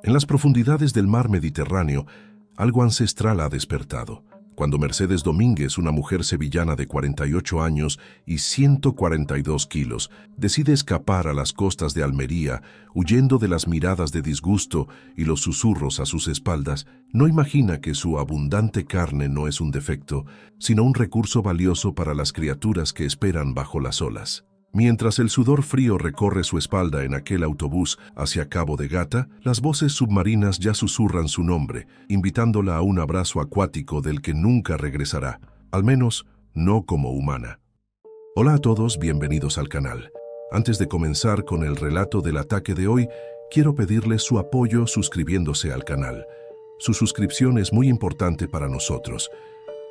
En las profundidades del mar Mediterráneo, algo ancestral ha despertado. Cuando Mercedes Domínguez, una mujer sevillana de 48 años y 142 kilos, decide escapar a las costas de Almería, huyendo de las miradas de disgusto y los susurros a sus espaldas, no imagina que su abundante carne no es un defecto, sino un recurso valioso para las criaturas que esperan bajo las olas. Mientras el sudor frío recorre su espalda en aquel autobús hacia Cabo de Gata, las voces submarinas ya susurran su nombre, invitándola a un abrazo acuático del que nunca regresará, al menos no como humana. Hola a todos, bienvenidos al canal. Antes de comenzar con el relato del ataque de hoy, quiero pedirles su apoyo suscribiéndose al canal. Su suscripción es muy importante para nosotros.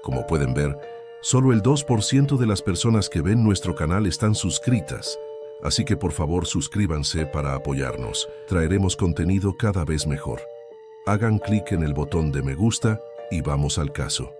Como pueden ver, solo el 2% de las personas que ven nuestro canal están suscritas, así que por favor suscríbanse para apoyarnos. Traeremos contenido cada vez mejor. Hagan clic en el botón de me gusta y vamos al caso.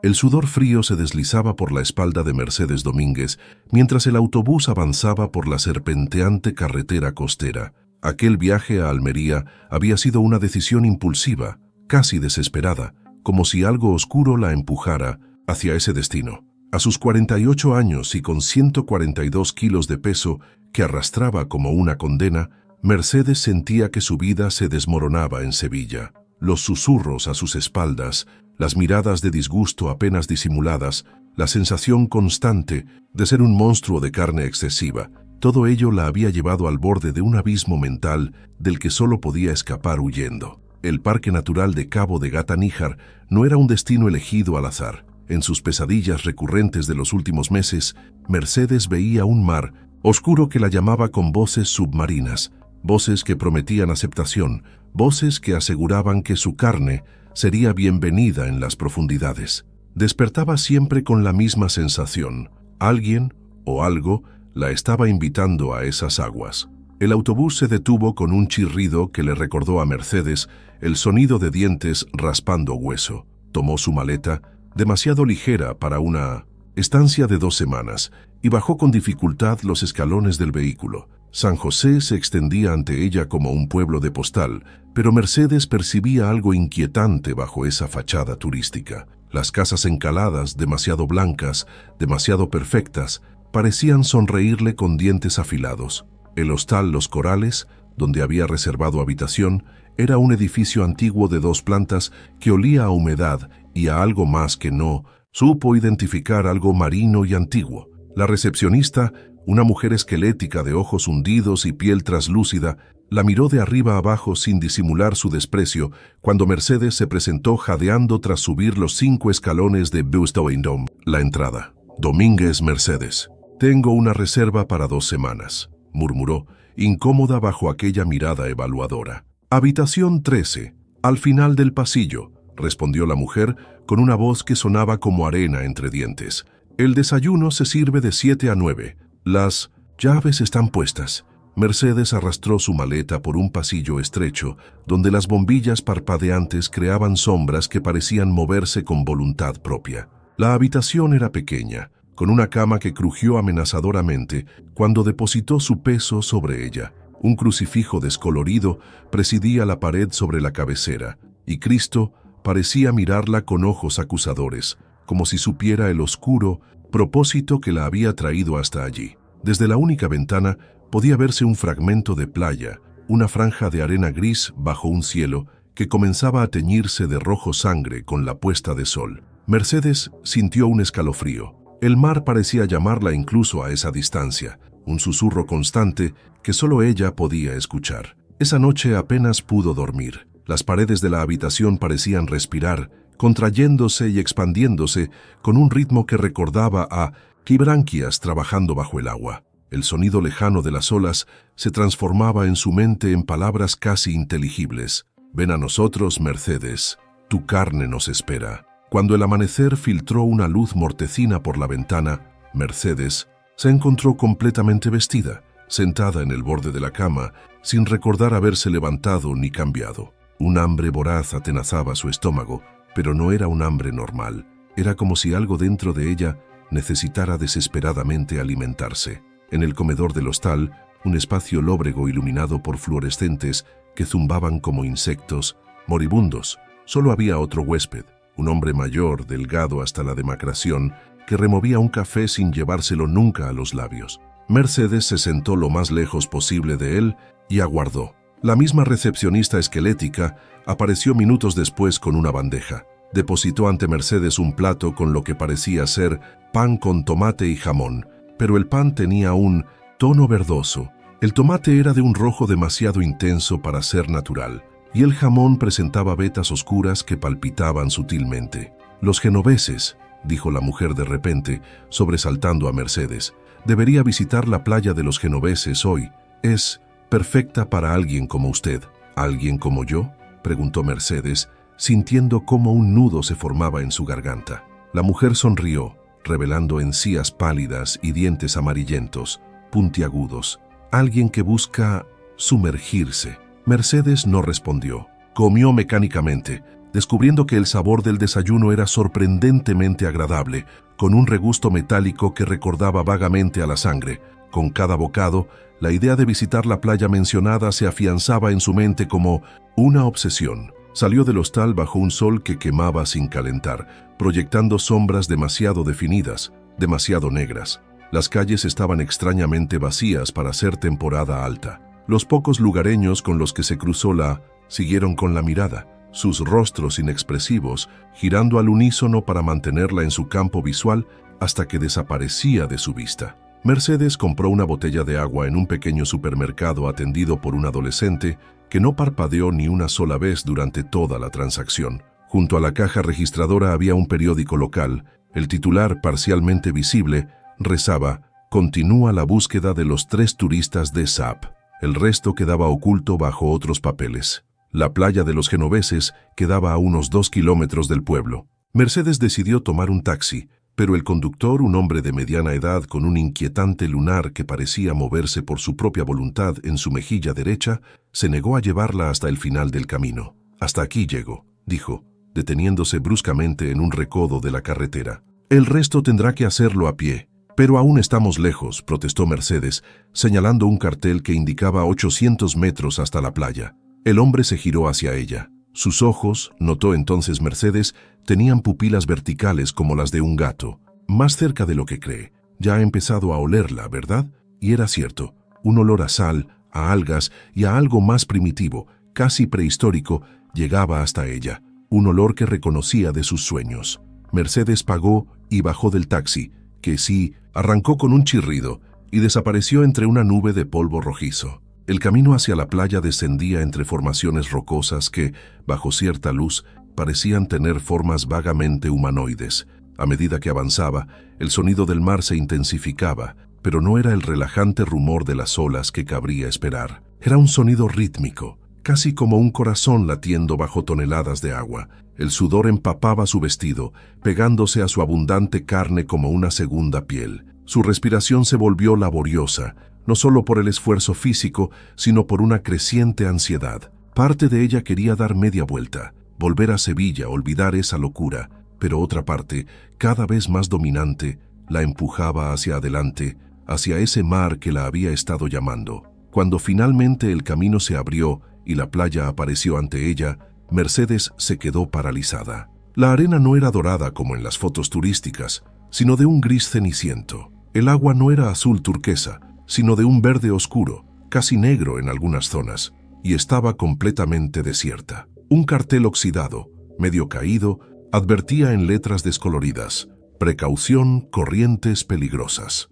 El sudor frío se deslizaba por la espalda de Mercedes Domínguez mientras el autobús avanzaba por la serpenteante carretera costera. Aquel viaje a Almería había sido una decisión impulsiva, casi desesperada, como si algo oscuro la empujara hacia ese destino. A sus 48 años y con 142 kilos de peso que arrastraba como una condena, Mercedes sentía que su vida se desmoronaba en Sevilla. Los susurros a sus espaldas, las miradas de disgusto apenas disimuladas, la sensación constante de ser un monstruo de carne excesiva, todo ello la había llevado al borde de un abismo mental del que solo podía escapar huyendo. El Parque Natural de Cabo de Gata-Níjar no era un destino elegido al azar. En sus pesadillas recurrentes de los últimos meses, Mercedes veía un mar oscuro que la llamaba con voces submarinas, voces que prometían aceptación, voces que aseguraban que su carne sería bienvenida en las profundidades. Despertaba siempre con la misma sensación. Alguien o algo la estaba invitando a esas aguas. El autobús se detuvo con un chirrido que le recordó a Mercedes el sonido de dientes raspando hueso. Tomó su maleta, demasiado ligera para una estancia de 2 semanas, y bajó con dificultad los escalones del vehículo. San José se extendía ante ella como un pueblo de postal, pero Mercedes percibía algo inquietante bajo esa fachada turística. Las casas encaladas, demasiado blancas, demasiado perfectas, parecían sonreírle con dientes afilados. El hostal Los Corales, donde había reservado habitación, era un edificio antiguo de 2 plantas que olía a humedad y a algo más que no supo identificar algo marino y antiguo. La recepcionista, una mujer esquelética de ojos hundidos y piel traslúcida, la miró de arriba abajo sin disimular su desprecio cuando Mercedes se presentó jadeando tras subir los 5 escalones de Bustou-Vendôme. La entrada. Domínguez Mercedes. Tengo una reserva para 2 semanas. Murmuró, incómoda bajo aquella mirada evaluadora. Habitación 13, al final del pasillo, respondió la mujer con una voz que sonaba como arena entre dientes. El desayuno se sirve de 7 a 9. Las llaves están puestas. Mercedes arrastró su maleta por un pasillo estrecho, donde las bombillas parpadeantes creaban sombras que parecían moverse con voluntad propia. La habitación era pequeña, con una cama que crujió amenazadoramente cuando depositó su peso sobre ella. Un crucifijo descolorido presidía la pared sobre la cabecera, y Cristo parecía mirarla con ojos acusadores, como si supiera el oscuro propósito que la había traído hasta allí. Desde la única ventana podía verse un fragmento de playa, una franja de arena gris bajo un cielo que comenzaba a teñirse de rojo sangre con la puesta de sol. Mercedes sintió un escalofrío. El mar parecía llamarla incluso a esa distancia, un susurro constante que solo ella podía escuchar. Esa noche apenas pudo dormir. Las paredes de la habitación parecían respirar, contrayéndose y expandiéndose con un ritmo que recordaba a quibranquias trabajando bajo el agua. El sonido lejano de las olas se transformaba en su mente en palabras casi inteligibles. Ven a nosotros, Mercedes, tu carne nos espera. Cuando el amanecer filtró una luz mortecina por la ventana, Mercedes se encontró completamente vestida, sentada en el borde de la cama, sin recordar haberse levantado ni cambiado. Un hambre voraz atenazaba su estómago, pero no era un hambre normal. Era como si algo dentro de ella necesitara desesperadamente alimentarse. En el comedor del hostal, un espacio lóbrego iluminado por fluorescentes que zumbaban como insectos moribundos. Solo había otro huésped, un hombre mayor, delgado hasta la demacración, que removía un café sin llevárselo nunca a los labios. Mercedes se sentó lo más lejos posible de él y aguardó. La misma recepcionista esquelética apareció minutos después con una bandeja. Depositó ante Mercedes un plato con lo que parecía ser pan con tomate y jamón, pero el pan tenía un tono verdoso. El tomate era de un rojo demasiado intenso para ser natural, y el jamón presentaba vetas oscuras que palpitaban sutilmente. «Los genoveses», dijo la mujer de repente, sobresaltando a Mercedes. «Debería visitar la playa de los genoveses hoy. Es perfecta para alguien como usted». «¿Alguien como yo?», preguntó Mercedes, sintiendo cómo un nudo se formaba en su garganta. La mujer sonrió, revelando encías pálidas y dientes amarillentos, puntiagudos. «Alguien que busca sumergirse». Mercedes no respondió. Comió mecánicamente, descubriendo que el sabor del desayuno era sorprendentemente agradable, con un regusto metálico que recordaba vagamente a la sangre. Con cada bocado, la idea de visitar la playa mencionada se afianzaba en su mente como una obsesión. Salió del hostal bajo un sol que quemaba sin calentar, proyectando sombras demasiado definidas, demasiado negras. Las calles estaban extrañamente vacías para ser temporada alta. Los pocos lugareños con los que se cruzó la siguieron con la mirada, sus rostros inexpresivos, girando al unísono para mantenerla en su campo visual hasta que desaparecía de su vista. Mercedes compró una botella de agua en un pequeño supermercado atendido por un adolescente que no parpadeó ni una sola vez durante toda la transacción. Junto a la caja registradora había un periódico local. El titular, parcialmente visible, rezaba: «Continúa la búsqueda de los 3 turistas de Sap». El resto quedaba oculto bajo otros papeles. La playa de los genoveses quedaba a unos 2 kilómetros del pueblo. Mercedes decidió tomar un taxi, pero el conductor, un hombre de mediana edad con un inquietante lunar que parecía moverse por su propia voluntad en su mejilla derecha, se negó a llevarla hasta el final del camino. «Hasta aquí llego», dijo, deteniéndose bruscamente en un recodo de la carretera. «El resto tendrá que hacerlo a pie». «Pero aún estamos lejos», protestó Mercedes, señalando un cartel que indicaba 800 metros hasta la playa. El hombre se giró hacia ella. Sus ojos, notó entonces Mercedes, tenían pupilas verticales como las de un gato. Más cerca de lo que cree. Ya ha empezado a olerla, ¿verdad? Y era cierto. Un olor a sal, a algas y a algo más primitivo, casi prehistórico, llegaba hasta ella. Un olor que reconocía de sus sueños. Mercedes pagó y bajó del taxi, que sí, arrancó con un chirrido y desapareció entre una nube de polvo rojizo. El camino hacia la playa descendía entre formaciones rocosas que, bajo cierta luz, parecían tener formas vagamente humanoides. A medida que avanzaba, el sonido del mar se intensificaba, pero no era el relajante rumor de las olas que cabría esperar. Era un sonido rítmico, casi como un corazón latiendo bajo toneladas de agua. El sudor empapaba su vestido, pegándose a su abundante carne como una segunda piel. Su respiración se volvió laboriosa, no solo por el esfuerzo físico, sino por una creciente ansiedad. Parte de ella quería dar media vuelta, volver a Sevilla, olvidar esa locura, pero otra parte, cada vez más dominante, la empujaba hacia adelante, hacia ese mar que la había estado llamando. Cuando finalmente el camino se abrió y la playa apareció ante ella, Mercedes se quedó paralizada. La arena no era dorada como en las fotos turísticas, sino de un gris ceniciento. El agua no era azul turquesa, sino de un verde oscuro, casi negro en algunas zonas, y estaba completamente desierta. Un cartel oxidado, medio caído, advertía en letras descoloridas: «Precaución, corrientes peligrosas».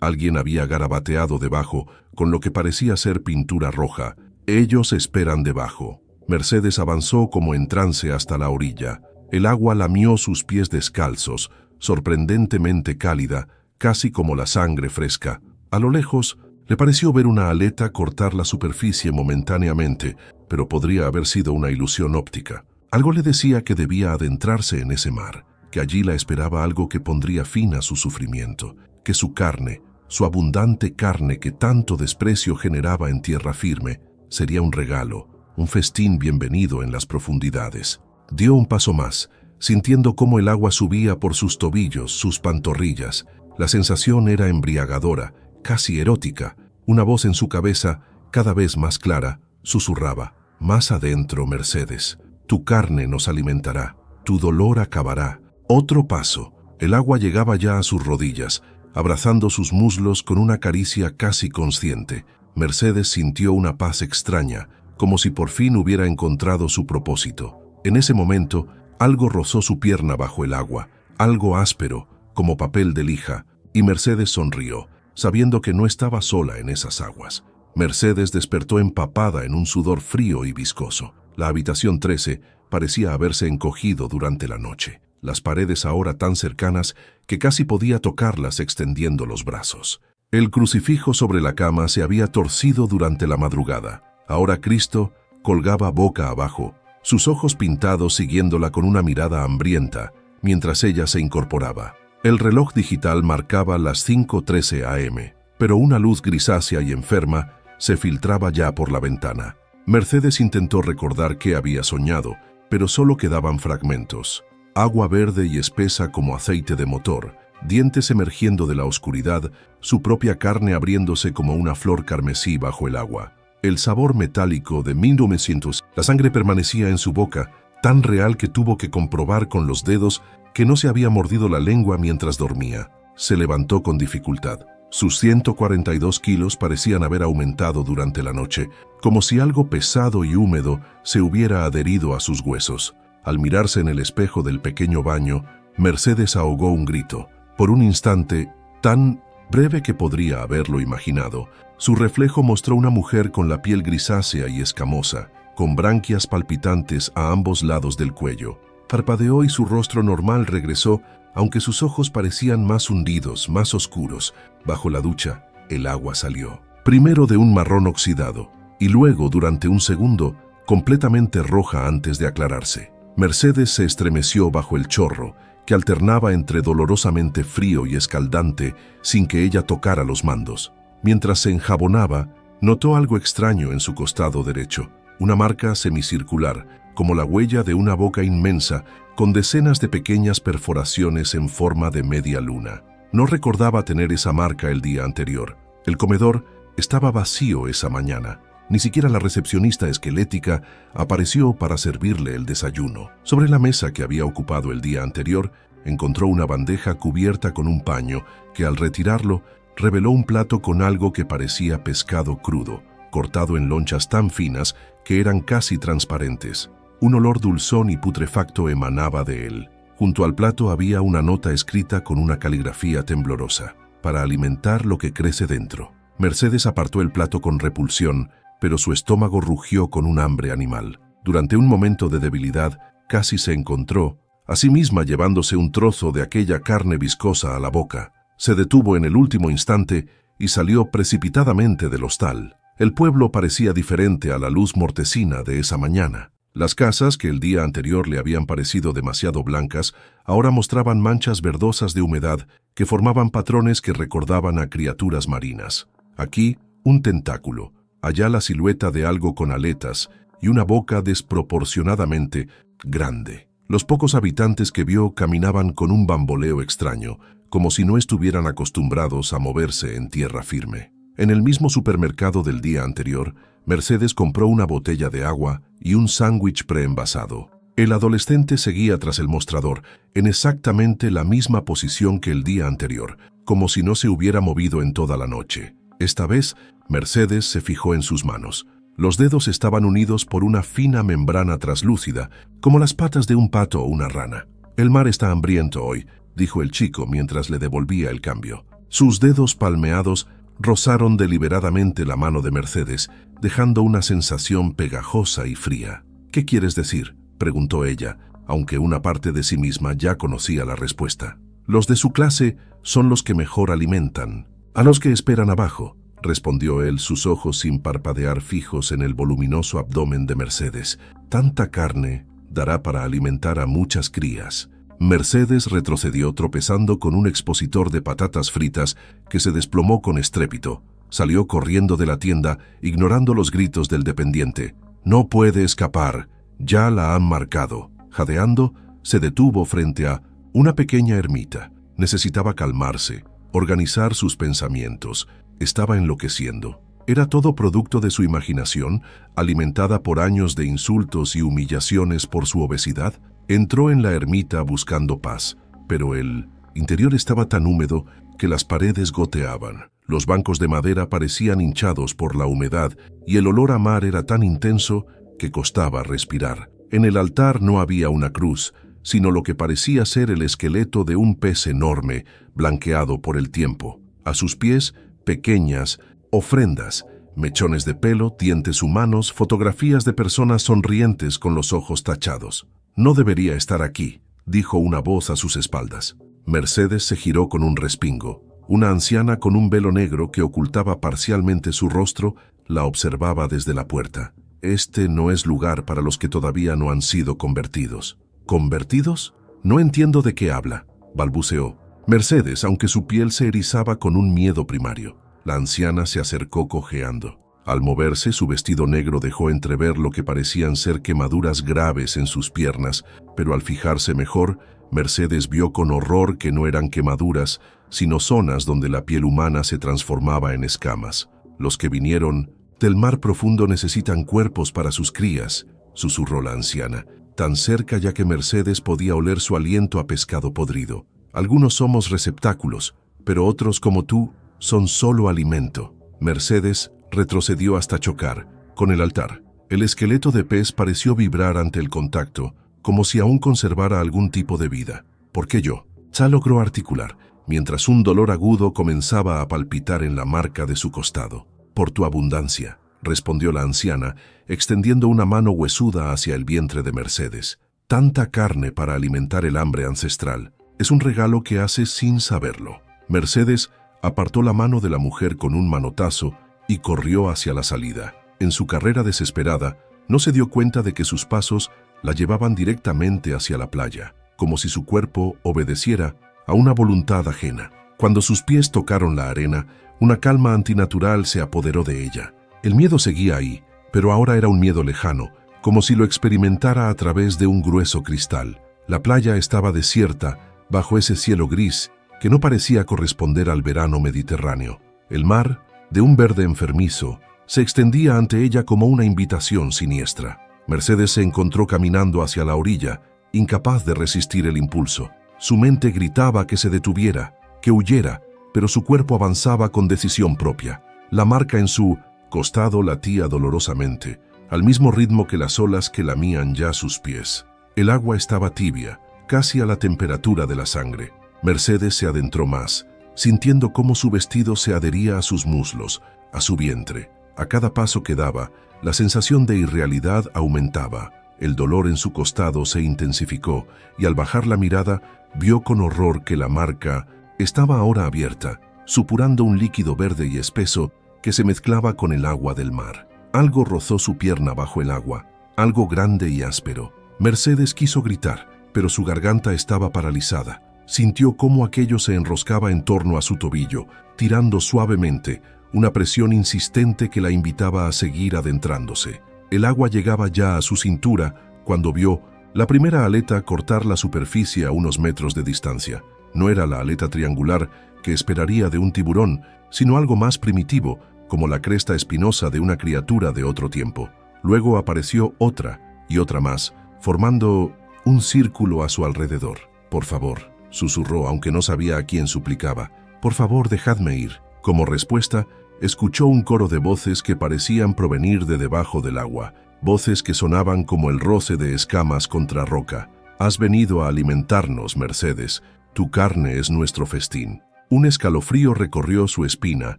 Alguien había garabateado debajo, con lo que parecía ser pintura roja: «Ellos esperan debajo». Mercedes avanzó como en trance hasta la orilla. El agua lamió sus pies descalzos, sorprendentemente cálida, casi como la sangre fresca. A lo lejos, le pareció ver una aleta cortar la superficie momentáneamente, pero podría haber sido una ilusión óptica. Algo le decía que debía adentrarse en ese mar, que allí la esperaba algo que pondría fin a su sufrimiento, que su carne, su abundante carne que tanto desprecio generaba en tierra firme, sería un regalo, un festín bienvenido en las profundidades. Dio un paso más, sintiendo cómo el agua subía por sus tobillos, sus pantorrillas. La sensación era embriagadora, casi erótica, Una voz en su cabeza, cada vez más clara, susurraba: «Más adentro, Mercedes. Tu carne nos alimentará. Tu dolor acabará». Otro paso. El agua llegaba ya a sus rodillas, abrazando sus muslos con una caricia casi consciente. Mercedes sintió una paz extraña, como si por fin hubiera encontrado su propósito. En ese momento, algo rozó su pierna bajo el agua, algo áspero, como papel de lija, y Mercedes sonrió, sabiendo que no estaba sola en esas aguas. Mercedes despertó empapada en un sudor frío y viscoso. La habitación 13 parecía haberse encogido durante la noche, las paredes ahora tan cercanas que casi podía tocarlas extendiendo los brazos. El crucifijo sobre la cama se había torcido durante la madrugada. Ahora Cristo colgaba boca abajo, sus ojos pintados siguiéndola con una mirada hambrienta, mientras ella se incorporaba. El reloj digital marcaba las 5:13 am, pero una luz grisácea y enferma se filtraba ya por la ventana. Mercedes intentó recordar qué había soñado, pero solo quedaban fragmentos. Agua verde y espesa como aceite de motor, dientes emergiendo de la oscuridad, su propia carne abriéndose como una flor carmesí bajo el agua. El sabor metálico de 1900. La sangre permanecía en su boca, tan real que tuvo que comprobar con los dedos que no se había mordido la lengua mientras dormía. Se levantó con dificultad. Sus 142 kilos parecían haber aumentado durante la noche, como si algo pesado y húmedo se hubiera adherido a sus huesos. Al mirarse en el espejo del pequeño baño, Mercedes ahogó un grito. Por un instante, tan breve que podría haberlo imaginado, su reflejo mostró una mujer con la piel grisácea y escamosa, con branquias palpitantes a ambos lados del cuello. Parpadeó y su rostro normal regresó, aunque sus ojos parecían más hundidos, más oscuros. Bajo la ducha, el agua salió. Primero de un marrón oxidado, y luego, durante un segundo, completamente roja antes de aclararse. Mercedes se estremeció bajo el chorro, que alternaba entre dolorosamente frío y escaldante sin que ella tocara los mandos. Mientras se enjabonaba, notó algo extraño en su costado derecho, una marca semicircular, como la huella de una boca inmensa, con decenas de pequeñas perforaciones en forma de media luna. No recordaba tener esa marca el día anterior. El comedor estaba vacío esa mañana. Ni siquiera la recepcionista esquelética apareció para servirle el desayuno. Sobre la mesa que había ocupado el día anterior, encontró una bandeja cubierta con un paño que, al retirarlo, reveló un plato con algo que parecía pescado crudo, cortado en lonchas tan finas que eran casi transparentes. Un olor dulzón y putrefacto emanaba de él. Junto al plato había una nota escrita con una caligrafía temblorosa: «Para alimentar lo que crece dentro». Mercedes apartó el plato con repulsión, pero su estómago rugió con un hambre animal. Durante un momento de debilidad, casi se encontró a sí misma llevándose un trozo de aquella carne viscosa a la boca. Se detuvo en el último instante y salió precipitadamente del hostal. El pueblo parecía diferente a la luz mortecina de esa mañana. Las casas, que el día anterior le habían parecido demasiado blancas, ahora mostraban manchas verdosas de humedad que formaban patrones que recordaban a criaturas marinas. Aquí, un tentáculo, allá la silueta de algo con aletas y una boca desproporcionadamente grande. Los pocos habitantes que vio caminaban con un bamboleo extraño, como si no estuvieran acostumbrados a moverse en tierra firme. En el mismo supermercado del día anterior, Mercedes compró una botella de agua y un sándwich preenvasado. El adolescente seguía tras el mostrador, en exactamente la misma posición que el día anterior, como si no se hubiera movido en toda la noche. Esta vez, Mercedes se fijó en sus manos. Los dedos estaban unidos por una fina membrana traslúcida, como las patas de un pato o una rana. «El mar está hambriento hoy», dijo el chico mientras le devolvía el cambio. Sus dedos palmeados rozaron deliberadamente la mano de Mercedes, dejando una sensación pegajosa y fría. «¿Qué quieres decir?», preguntó ella, aunque una parte de sí misma ya conocía la respuesta. «Los de su clase son los que mejor alimentan. A los que esperan abajo», respondió él, sus ojos sin parpadear fijos en el voluminoso abdomen de Mercedes. «Tanta carne dará para alimentar a muchas crías». Mercedes retrocedió tropezando con un expositor de patatas fritas que se desplomó con estrépito. Salió corriendo de la tienda, ignorando los gritos del dependiente. «No puede escapar, ya la han marcado». Jadeando, se detuvo frente a una pequeña ermita. Necesitaba calmarse, organizar sus pensamientos. estaba enloqueciendo. ¿Era todo producto de su imaginación, alimentada por años de insultos y humillaciones por su obesidad? Entró en la ermita buscando paz, pero el interior estaba tan húmedo que las paredes goteaban. Los bancos de madera parecían hinchados por la humedad y el olor a mar era tan intenso que costaba respirar. En el altar no había una cruz, sino lo que parecía ser el esqueleto de un pez enorme, blanqueado por el tiempo. A sus pies, pequeñas ofrendas, mechones de pelo, dientes humanos, fotografías de personas sonrientes con los ojos tachados. «No debería estar aquí», dijo una voz a sus espaldas. Mercedes se giró con un respingo. Una anciana con un velo negro que ocultaba parcialmente su rostro la observaba desde la puerta. «Este no es lugar para los que todavía no han sido convertidos». «¿Convertidos? No entiendo de qué habla», balbuceó Mercedes, aunque su piel se erizaba con un miedo primario. La anciana se acercó cojeando. Al moverse, su vestido negro dejó entrever lo que parecían ser quemaduras graves en sus piernas, pero al fijarse mejor, Mercedes vio con horror que no eran quemaduras, sino zonas donde la piel humana se transformaba en escamas. «Los que vinieron del mar profundo necesitan cuerpos para sus crías», susurró la anciana, tan cerca ya que Mercedes podía oler su aliento a pescado podrido. «Algunos somos receptáculos, pero otros como tú son solo alimento». Mercedes retrocedió hasta chocar con el altar. El esqueleto de pez pareció vibrar ante el contacto, como si aún conservara algún tipo de vida. «¿Por qué yo?», ya logró articular, mientras un dolor agudo comenzaba a palpitar en la marca de su costado. «Por tu abundancia», respondió la anciana, extendiendo una mano huesuda hacia el vientre de Mercedes. «Tanta carne para alimentar el hambre ancestral. Es un regalo que haces sin saberlo». Mercedes apartó la mano de la mujer con un manotazo y corrió hacia la salida. En su carrera desesperada, no se dio cuenta de que sus pasos la llevaban directamente hacia la playa, como si su cuerpo obedeciera a una voluntad ajena. Cuando sus pies tocaron la arena, una calma antinatural se apoderó de ella. El miedo seguía ahí, pero ahora era un miedo lejano, como si lo experimentara a través de un grueso cristal. La playa estaba desierta, bajo ese cielo gris que no parecía corresponder al verano mediterráneo. El mar, de un verde enfermizo, se extendía ante ella como una invitación siniestra. Mercedes se encontró caminando hacia la orilla, incapaz de resistir el impulso. Su mente gritaba que se detuviera, que huyera, pero su cuerpo avanzaba con decisión propia. La marca en su costado latía dolorosamente, al mismo ritmo que las olas que lamían ya sus pies. El agua estaba tibia, casi a la temperatura de la sangre. Mercedes se adentró más, sintiendo cómo su vestido se adhería a sus muslos, a su vientre. A cada paso que daba, la sensación de irrealidad aumentaba. El dolor en su costado se intensificó y al bajar la mirada vio con horror que la marca estaba ahora abierta, supurando un líquido verde y espeso que se mezclaba con el agua del mar. Algo rozó su pierna bajo el agua, algo grande y áspero. Mercedes quiso gritar, pero su garganta estaba paralizada. Sintió cómo aquello se enroscaba en torno a su tobillo, tirando suavemente, una presión insistente que la invitaba a seguir adentrándose. El agua llegaba ya a su cintura cuando vio la primera aleta cortar la superficie a unos metros de distancia. No era la aleta triangular que esperaría de un tiburón, sino algo más primitivo, como la cresta espinosa de una criatura de otro tiempo. Luego apareció otra y otra más, formando un círculo a su alrededor. «Por favor», susurró, aunque no sabía a quién suplicaba. «Por favor, dejadme ir». Como respuesta, escuchó un coro de voces que parecían provenir de debajo del agua, voces que sonaban como el roce de escamas contra roca. «Has venido a alimentarnos, Mercedes. Tu carne es nuestro festín». Un escalofrío recorrió su espina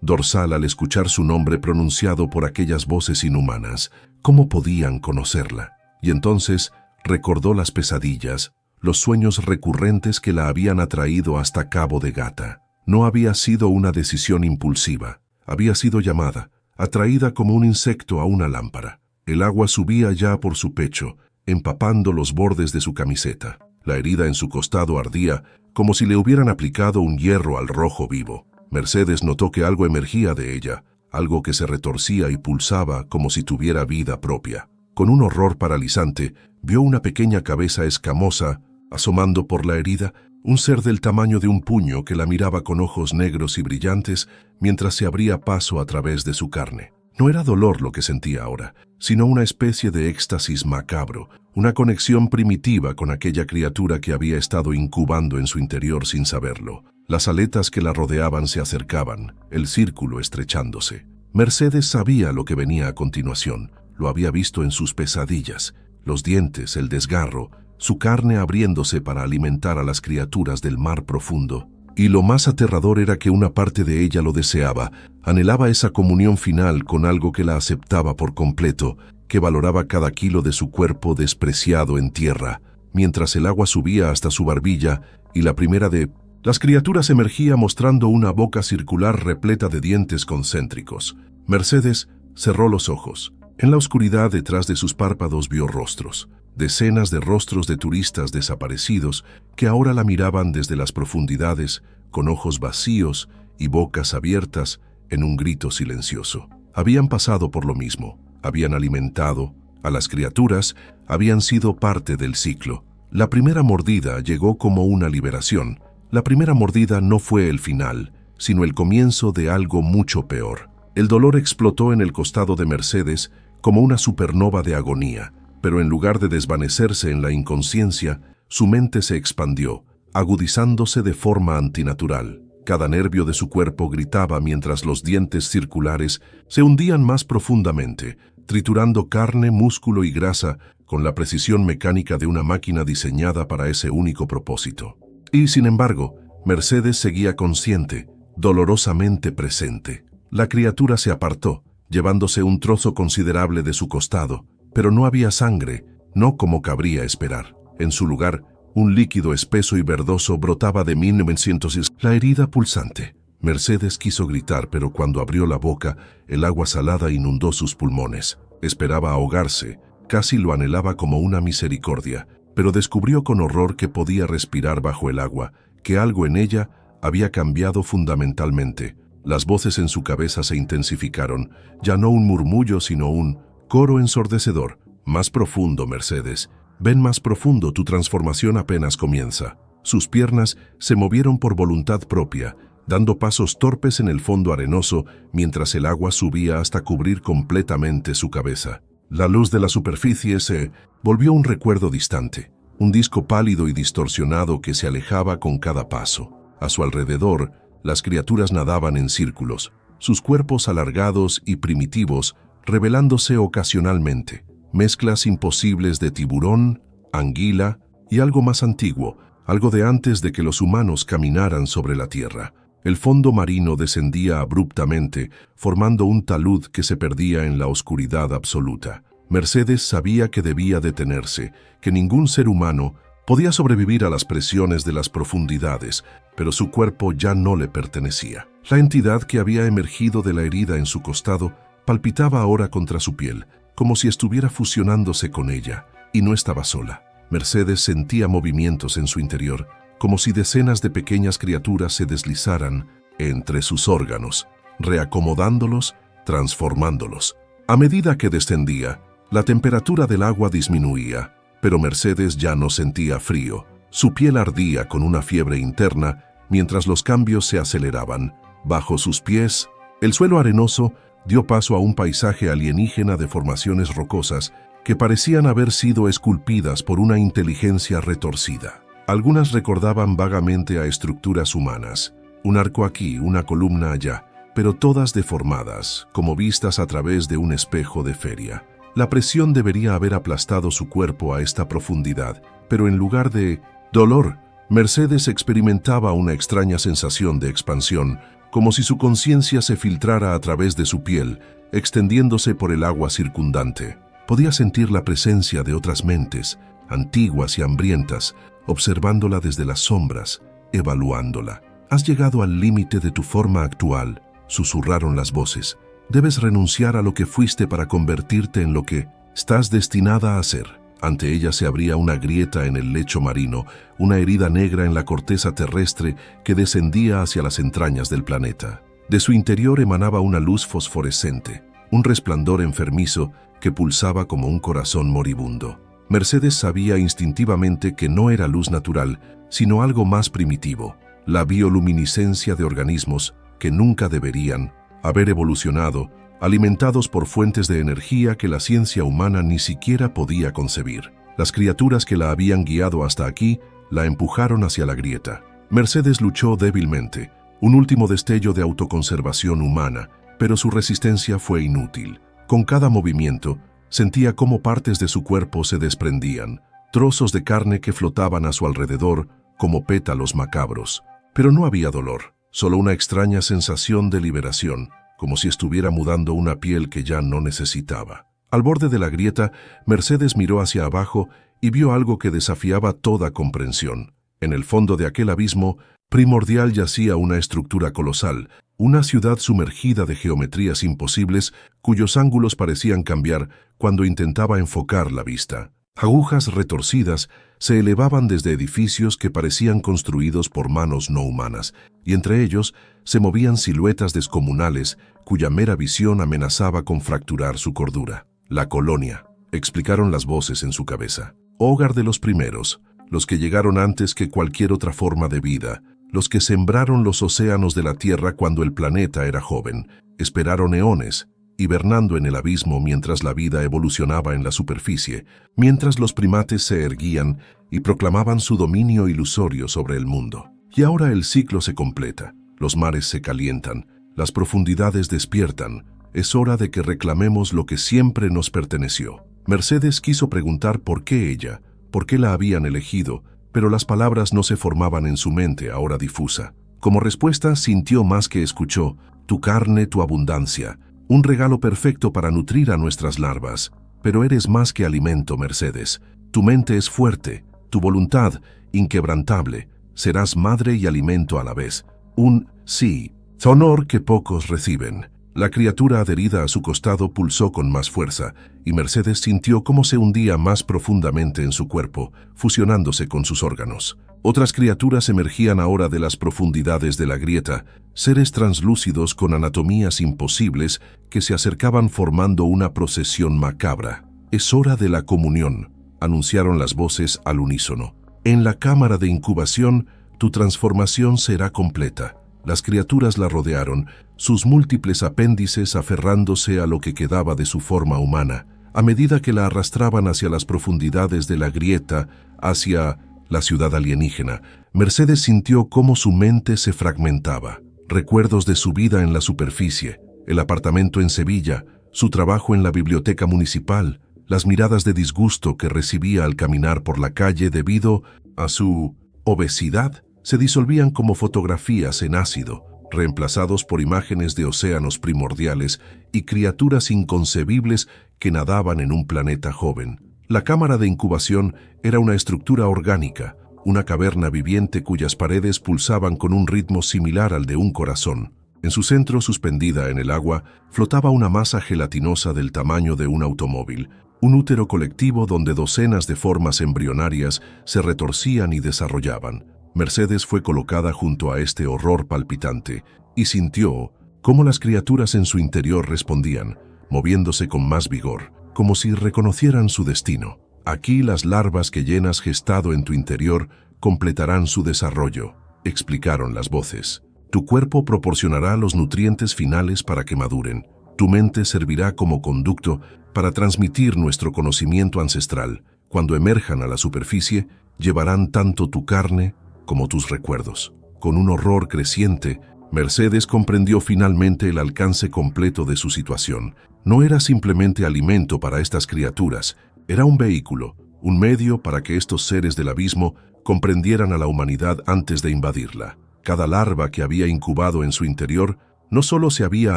dorsal al escuchar su nombre pronunciado por aquellas voces inhumanas. ¿Cómo podían conocerla? Y entonces recordó las pesadillas, los sueños recurrentes que la habían atraído hasta Cabo de Gata. No había sido una decisión impulsiva. Había sido llamada, atraída como un insecto a una lámpara. El agua subía ya por su pecho, empapando los bordes de su camiseta. La herida en su costado ardía, como si le hubieran aplicado un hierro al rojo vivo. Mercedes notó que algo emergía de ella, algo que se retorcía y pulsaba como si tuviera vida propia. Con un horror paralizante, vio una pequeña cabeza escamosa asomando por la herida un ser del tamaño de un puño que la miraba con ojos negros y brillantes mientras se abría paso a través de su carne. No era dolor lo que sentía ahora, sino una especie de éxtasis macabro, una conexión primitiva con aquella criatura que había estado incubando en su interior sin saberlo. Las aletas que la rodeaban se acercaban, el círculo estrechándose. Mercedes sabía lo que venía a continuación, lo había visto en sus pesadillas, los dientes, el desgarro, su carne abriéndose para alimentar a las criaturas del mar profundo. Y lo más aterrador era que una parte de ella lo deseaba, anhelaba esa comunión final con algo que la aceptaba por completo, que valoraba cada kilo de su cuerpo despreciado en tierra, mientras el agua subía hasta su barbilla y la primera de las criaturas emergía mostrando una boca circular repleta de dientes concéntricos. Mercedes cerró los ojos. En la oscuridad detrás de sus párpados vio rostros. Decenas de rostros de turistas desaparecidos que ahora la miraban desde las profundidades, con ojos vacíos y bocas abiertas en un grito silencioso. Habían pasado por lo mismo, habían alimentado a las criaturas, habían sido parte del ciclo. La primera mordida llegó como una liberación. La primera mordida no fue el final, sino el comienzo de algo mucho peor. El dolor explotó en el costado de Mercedes como una supernova de agonía, pero en lugar de desvanecerse en la inconsciencia, su mente se expandió, agudizándose de forma antinatural. Cada nervio de su cuerpo gritaba mientras los dientes circulares se hundían más profundamente, triturando carne, músculo y grasa con la precisión mecánica de una máquina diseñada para ese único propósito. Y, sin embargo, Mercedes seguía consciente, dolorosamente presente. La criatura se apartó, llevándose un trozo considerable de su costado, pero no había sangre, no como cabría esperar. En su lugar, un líquido espeso y verdoso brotaba de 1900. La herida pulsante. Mercedes quiso gritar, pero cuando abrió la boca, el agua salada inundó sus pulmones. Esperaba ahogarse, casi lo anhelaba como una misericordia, pero descubrió con horror que podía respirar bajo el agua, que algo en ella había cambiado fundamentalmente. Las voces en su cabeza se intensificaron, ya no un murmullo sino un coro ensordecedor. Más profundo, Mercedes. Ven más profundo, tu transformación apenas comienza. Sus piernas se movieron por voluntad propia, dando pasos torpes en el fondo arenoso mientras el agua subía hasta cubrir completamente su cabeza. La luz de la superficie se volvió un recuerdo distante, un disco pálido y distorsionado que se alejaba con cada paso. A su alrededor, las criaturas nadaban en círculos, sus cuerpos alargados y primitivos revelándose ocasionalmente, mezclas imposibles de tiburón, anguila y algo más antiguo, algo de antes de que los humanos caminaran sobre la tierra. El fondo marino descendía abruptamente, formando un talud que se perdía en la oscuridad absoluta. Mercedes sabía que debía detenerse, que ningún ser humano podía sobrevivir a las presiones de las profundidades, pero su cuerpo ya no le pertenecía. La entidad que había emergido de la herida en su costado palpitaba ahora contra su piel, como si estuviera fusionándose con ella, y no estaba sola. Mercedes sentía movimientos en su interior, como si decenas de pequeñas criaturas se deslizaran entre sus órganos, reacomodándolos, transformándolos. A medida que descendía, la temperatura del agua disminuía, pero Mercedes ya no sentía frío. Su piel ardía con una fiebre interna mientras los cambios se aceleraban. Bajo sus pies, el suelo arenoso dio paso a un paisaje alienígena de formaciones rocosas que parecían haber sido esculpidas por una inteligencia retorcida. Algunas recordaban vagamente a estructuras humanas, un arco aquí, una columna allá, pero todas deformadas, como vistas a través de un espejo de feria. La presión debería haber aplastado su cuerpo a esta profundidad, pero en lugar de dolor, Mercedes experimentaba una extraña sensación de expansión, como si su conciencia se filtrara a través de su piel, extendiéndose por el agua circundante. Podía sentir la presencia de otras mentes, antiguas y hambrientas, observándola desde las sombras, evaluándola. «Has llegado al límite de tu forma actual», susurraron las voces. «Debes renunciar a lo que fuiste para convertirte en lo que estás destinada a ser». Ante ella se abría una grieta en el lecho marino, una herida negra en la corteza terrestre que descendía hacia las entrañas del planeta. De su interior emanaba una luz fosforescente, un resplandor enfermizo que pulsaba como un corazón moribundo. Mercedes sabía instintivamente que no era luz natural, sino algo más primitivo, la bioluminiscencia de organismos que nunca deberían haber evolucionado, alimentados por fuentes de energía que la ciencia humana ni siquiera podía concebir. Las criaturas que la habían guiado hasta aquí la empujaron hacia la grieta. Mercedes luchó débilmente, un último destello de autoconservación humana, pero su resistencia fue inútil. Con cada movimiento, sentía cómo partes de su cuerpo se desprendían, trozos de carne que flotaban a su alrededor como pétalos macabros. Pero no había dolor, solo una extraña sensación de liberación, como si estuviera mudando una piel que ya no necesitaba. Al borde de la grieta, Mercedes miró hacia abajo y vio algo que desafiaba toda comprensión. En el fondo de aquel abismo primordial yacía una estructura colosal, una ciudad sumergida de geometrías imposibles cuyos ángulos parecían cambiar cuando intentaba enfocar la vista. Agujas retorcidas se elevaban desde edificios que parecían construidos por manos no humanas, y entre ellos se movían siluetas descomunales cuya mera visión amenazaba con fracturar su cordura. La colonia, explicaron las voces en su cabeza. Hogar de los primeros, los que llegaron antes que cualquier otra forma de vida, los que sembraron los océanos de la Tierra cuando el planeta era joven, esperaron eones, hibernando en el abismo mientras la vida evolucionaba en la superficie, mientras los primates se erguían y proclamaban su dominio ilusorio sobre el mundo. Y ahora el ciclo se completa, los mares se calientan, las profundidades despiertan, es hora de que reclamemos lo que siempre nos perteneció. Mercedes quiso preguntar por qué ella, por qué la habían elegido, pero las palabras no se formaban en su mente ahora difusa. Como respuesta sintió más que escuchó: tu carne, tu abundancia, un regalo perfecto para nutrir a nuestras larvas. Pero eres más que alimento, Mercedes. Tu mente es fuerte, tu voluntad inquebrantable. Serás madre y alimento a la vez. Un sí, honor que pocos reciben. La criatura adherida a su costado pulsó con más fuerza, y Mercedes sintió cómo se hundía más profundamente en su cuerpo, fusionándose con sus órganos. Otras criaturas emergían ahora de las profundidades de la grieta, seres translúcidos con anatomías imposibles que se acercaban formando una procesión macabra. Es hora de la comunión, anunciaron las voces al unísono. En la cámara de incubación, tu transformación será completa. Las criaturas la rodearon, sus múltiples apéndices aferrándose a lo que quedaba de su forma humana, a medida que la arrastraban hacia las profundidades de la grieta, hacia la ciudad alienígena. Mercedes sintió cómo su mente se fragmentaba. Recuerdos de su vida en la superficie, el apartamento en Sevilla, su trabajo en la biblioteca municipal, las miradas de disgusto que recibía al caminar por la calle debido a su obesidad, se disolvían como fotografías en ácido, reemplazados por imágenes de océanos primordiales y criaturas inconcebibles que nadaban en un planeta joven. La cámara de incubación era una estructura orgánica, una caverna viviente cuyas paredes pulsaban con un ritmo similar al de un corazón. En su centro, suspendida en el agua, flotaba una masa gelatinosa del tamaño de un automóvil, un útero colectivo donde docenas de formas embrionarias se retorcían y desarrollaban. Mercedes fue colocada junto a este horror palpitante y sintió cómo las criaturas en su interior respondían, moviéndose con más vigor, como si reconocieran su destino. Aquí las larvas que llenas gestado en tu interior completarán su desarrollo, explicaron las voces. Tu cuerpo proporcionará los nutrientes finales para que maduren. Tu mente servirá como conducto para transmitir nuestro conocimiento ancestral. Cuando emerjan a la superficie, llevarán tanto tu carne como tus recuerdos. Con un horror creciente, Mercedes comprendió finalmente el alcance completo de su situación. No era simplemente alimento para estas criaturas, era un vehículo, un medio para que estos seres del abismo comprendieran a la humanidad antes de invadirla. Cada larva que había incubado en su interior no solo se había